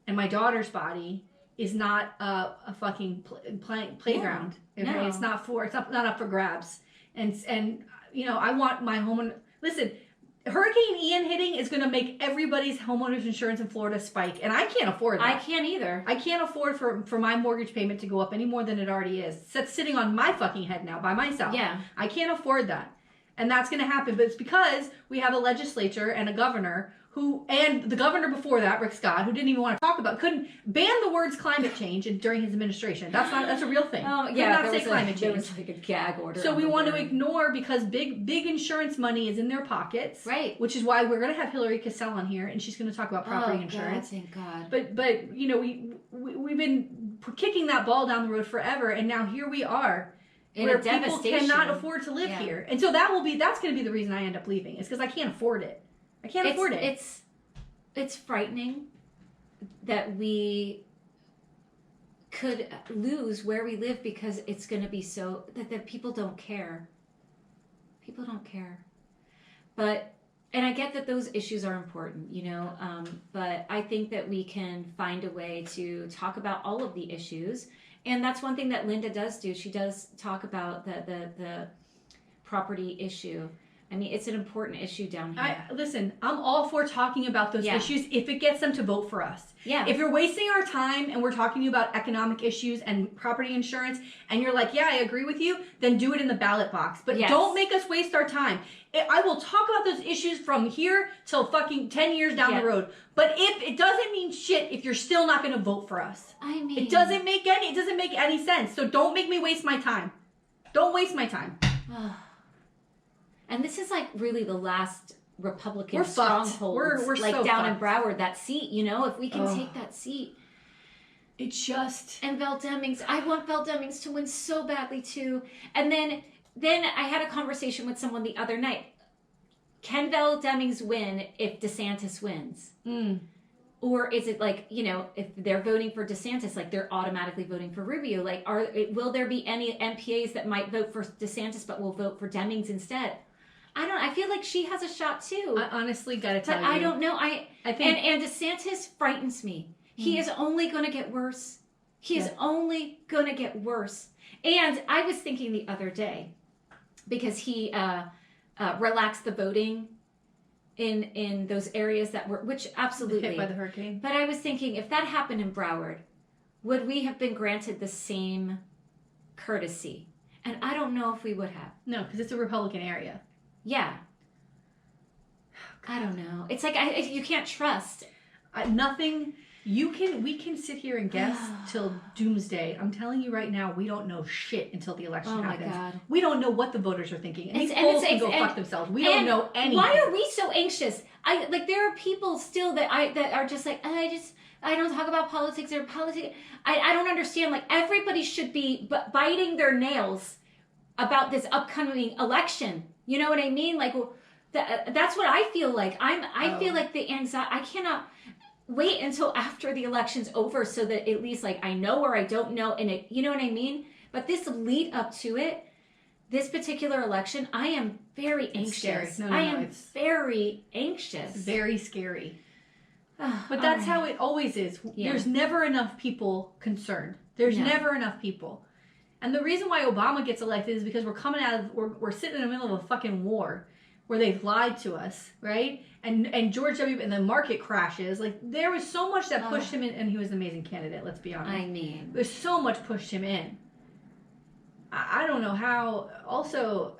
and my daughter's body is not a fucking playground. Okay? No. It's not up for grabs. And you know, I want my home. Listen, Hurricane Ian hitting is going to make everybody's homeowners insurance in Florida spike, and I can't afford that. I can't either. I can't afford for my mortgage payment to go up any more than it already is. It's sitting on my fucking head now by myself. Yeah. I can't afford that. And that's going to happen, but it's because we have a legislature and a governor and the governor before that, Rick Scott, who didn't even want to talk about, couldn't ban the words climate change during his administration. That's a real thing. Oh, yeah. Could not say climate change. There was like a gag order. So we want to ignore because big insurance money is in their pockets. Right. Which is why we're going to have Hillary Cassell on here, and she's going to talk about property insurance. Thank God. But you know, we've been kicking that ball down the road forever, and now here we are. Where people cannot afford to live here. And so that's going to be the reason I end up leaving. Is because I can't afford it. I can't afford it. It's frightening that we could lose where we live because it's going to be so that people don't care. People don't care. And I get that those issues are important, you know, but I think that we can find a way to talk about all of the issues. And that's one thing that Linda does do. She does talk about the property issue. I mean, it's an important issue down here. Listen, I'm all for talking about those issues if it gets them to vote for us. Yeah. If you're wasting our time and we're talking to you about economic issues and property insurance and you're like, yeah, I agree with you, then do it in the ballot box. But don't make us waste our time. I will talk about those issues from here till fucking 10 years down the road. But if it doesn't mean shit if you're still not going to vote for us. I mean, it doesn't make any sense. So don't make me waste my time. Don't waste my time. And this is like really the last Republican strongholds, we're like so down fucked. in Broward, that seat, you know, if we can take that seat. It's just... And Val Demings, I want Val Demings to win so badly too. And then I had a conversation with someone the other night. Can Val Demings win if DeSantis wins? Or is it like, you know, if they're voting for DeSantis, like they're automatically voting for Rubio? Like, will there be any MPAs that might vote for DeSantis but will vote for Demings instead? I feel like she has a shot too. I honestly gotta tell you. But I don't know. I think and DeSantis frightens me. He is only going to get worse. He is only going to get worse. And I was thinking the other day, because he relaxed the voting in those areas that were, which absolutely hit by the hurricane. But I was thinking, if that happened in Broward, would we have been granted the same courtesy? And I don't know if we would have. No, because it's a Republican area. Yeah. I don't know. It's like you can't trust. Nothing. We can sit here and guess till doomsday. I'm telling you right now, we don't know shit until the election happens. My God. We don't know what the voters are thinking. And these polls can go fuck themselves. We don't know anything. Why are we so anxious? There are people still that are just like, I don't talk about politics or politics. I don't understand. Like, everybody should be biting their nails about this upcoming election. You know what I mean? Like, that's what I feel like. I feel like the anxiety. I cannot wait until after the election's over so that at least like I know or I don't know, and you know what I mean? But this lead up to it, this particular election, I am very anxious. I am very anxious. It's very scary. But that's how it always is. Yeah. There's never enough people concerned. There's never enough people. And the reason why Obama gets elected is because we're sitting in the middle of a fucking war where they've lied to us, right? And George W. and the market crashes. Like, there was so much that pushed him in, and he was an amazing candidate, let's be honest. I mean, there's so much pushed him in. I don't know how. Also,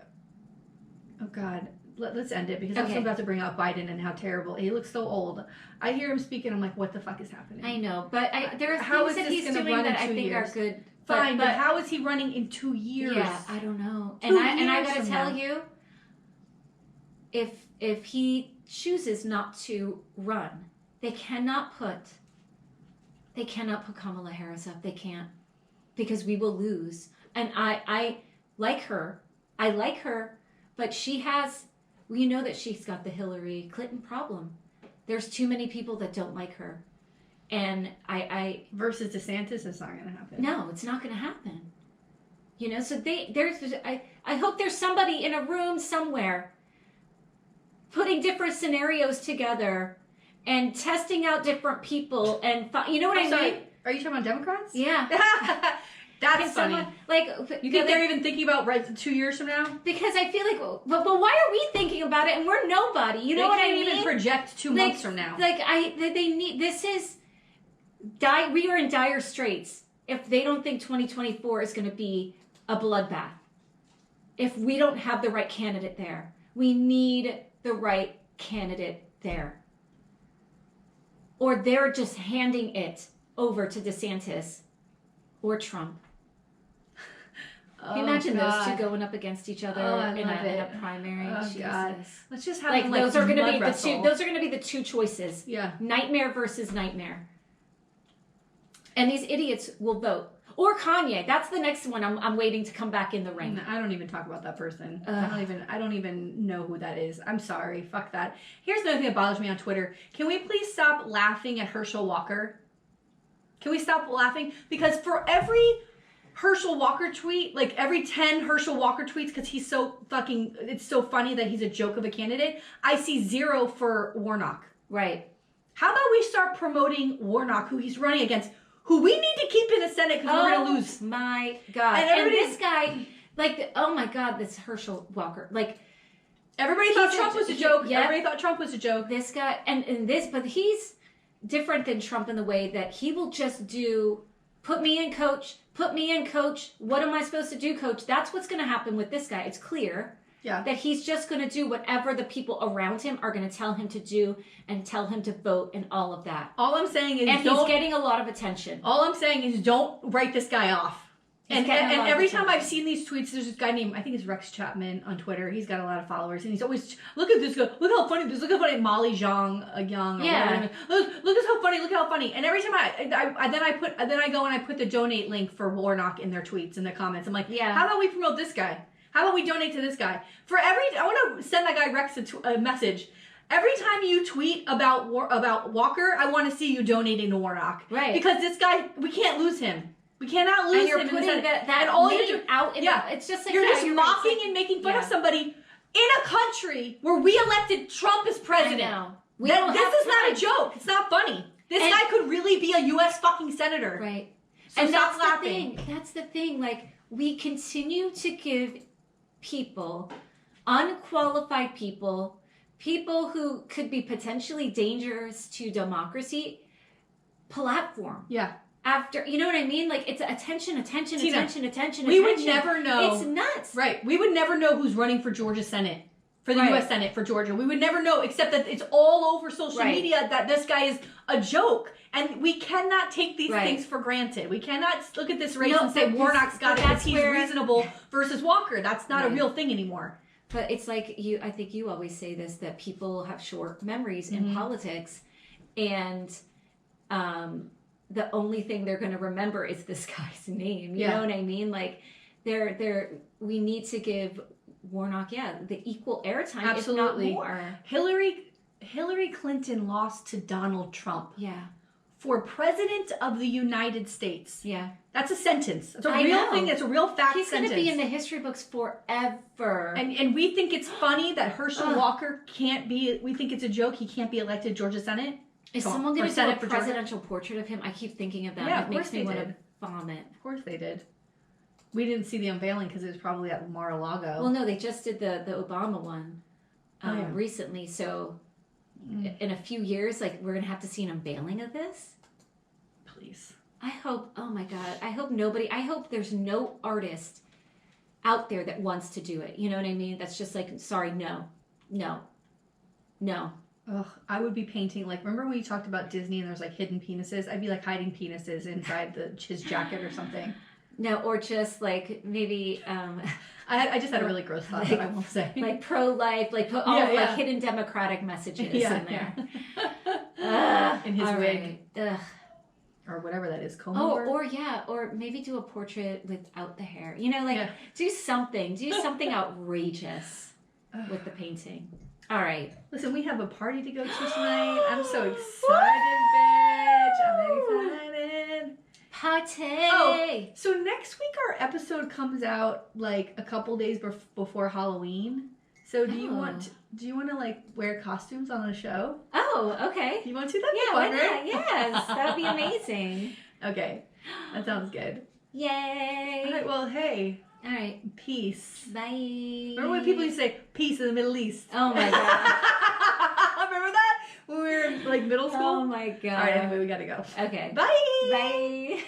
oh God, let's end it because I'm about to bring out Biden and how terrible he looks. So old. I hear him speak and I'm like, what the fuck is happening? I know, but there are things that he's doing that I think are good. Fine, but how is he running in 2 years? Yeah, I don't know. And I gotta tell you, if he chooses not to run, they cannot put Kamala Harris up. They can't, because we will lose. And I like her. I like her, but she has. You know that she's got the Hillary Clinton problem. There's too many people that don't like her. And I versus DeSantis, it's not going to happen. No, it's not going to happen. You know, so I hope there's somebody in a room somewhere putting different scenarios together and testing out different people and you know what I mean? Are you talking about Democrats? Yeah. That's funny. You think they're even thinking about 2 years from now? Because I feel like, well, why are we thinking about it and we're nobody? You know what I mean? They can't even project 2 months from now. They need, this is, we are in dire straits if they don't think 2024 is going to be a bloodbath. If we don't have the right candidate there. We need the right candidate there. Or they're just handing it over to DeSantis or Trump. Can you imagine those two going up against each other in a primary? Oh, Jesus. God. Let's just have those are going to be the two. Those are going to be the two choices. Yeah. Nightmare versus nightmare. And these idiots will vote. Or Kanye. That's the next one I'm waiting to come back in the ring. I don't even talk about that person. I don't even know who that is. I'm sorry. Fuck that. Here's another thing that bothers me on Twitter. Can we please stop laughing at Herschel Walker? Can we stop laughing? Because for every Herschel Walker tweet, like every 10 Herschel Walker tweets, because he's so fucking, it's so funny that he's a joke of a candidate, I see 0 for Warnock. Right. How about we start promoting Warnock, who he's running against, who we need to keep in the Senate because we're going to lose. Oh my God. And this guy, oh my God, this Herschel Walker. Everybody thought Trump was a joke. Yep. Everybody thought Trump was a joke. This guy, but he's different than Trump in the way that he will just do, put me in, coach. What am I supposed to do, coach? That's what's going to happen with this guy. It's clear that he's just going to do whatever the people around him are going to tell him to do and tell him to vote and all of that. All I'm saying is, and he's getting a lot of attention. All I'm saying is, don't write this guy off. And every time I've seen these tweets, there's this guy named, I think it's Rex Chapman on Twitter. He's got a lot of followers, and he's always, look at this guy, look how funny this, look how funny Molly Young, yeah. Look how funny. And every time I go and I put the donate link for Warnock in their tweets, in their comments. I'm like, how about we promote this guy? How about we donate to this guy? I want to send that guy Rex a message. Every time you tweet about Walker, I want to see you donating to Warnock. Right. Because this guy, we can't lose him. We cannot lose him. And you're putting that and all name you do, out in it's just like you're just mocking and making fun of somebody in a country where we elected Trump as president. I know. This is not a joke. It's not funny. This guy could really be a U.S. fucking senator. Right. So and stop laughing. That's the thing. We continue to give people, unqualified people who could be potentially dangerous to democracy, platform. Yeah. After, you know what I mean? It's attention. Tina, we would never know. It's nuts. Right. We would never know who's running for Georgia Senate, for the U.S. Senate for Georgia. We would never know, except that it's all over social media that this guy is a joke. And we cannot take these things for granted. We cannot look at this race and say Warnock's got it because he's reasonable versus Walker. That's not a real thing anymore. But it's I think you always say this, that people have short memories in politics. And the only thing they're going to remember is this guy's name. You know what I mean? We need to give Warnock, the equal airtime, absolutely, if not more. Hillary Clinton lost to Donald Trump. Yeah. For President of the United States. Yeah. That's a sentence. It's a real thing. It's a real fact sentence. He's going to be in the history books forever. And we think it's funny that Herschel Walker can't be, we think it's a joke, he can't be elected Georgia Senate. Is someone going to do a presidential portrait of him? I keep thinking of that. Yeah, it makes me want to vomit. Of course they did. We didn't see the unveiling because it was probably at Mar-a-Lago. Well, no, they just did the Obama one recently. So in a few years, we're going to have to see an unveiling of this. Please. I hope, oh my God, I hope there's no artist out there that wants to do it. You know what I mean? That's just sorry, no. No. Ugh, I would be painting, like, remember when you talked about Disney and there's, like, hidden penises? I'd be, like, hiding penises inside his jacket or something. No, or just, like, maybe... I just had a really gross thought, like, that I won't say. Like, pro-life, like, put all, like, hidden democratic messages in there. In his wig. Ugh. Or whatever that is, comb over. Or maybe do a portrait without the hair. You know, like, do something outrageous with the painting. All right. Listen, we have a party to go to tonight. I'm so excited, bitch. I'm excited. Party. Oh, so next week our episode comes out like a couple days before Halloween. So do you want to like wear costumes on the show? Oh, okay. You want to? That'd be fun, right? Yes, that'd be amazing. Okay, that sounds good. Yay! All right. Well, hey. All right. Peace. Bye. Remember when people used to say peace in the Middle East? Oh my god. Remember that when we were in like middle school? Oh my god. All right. Anyway, we gotta go. Okay. Bye. Bye.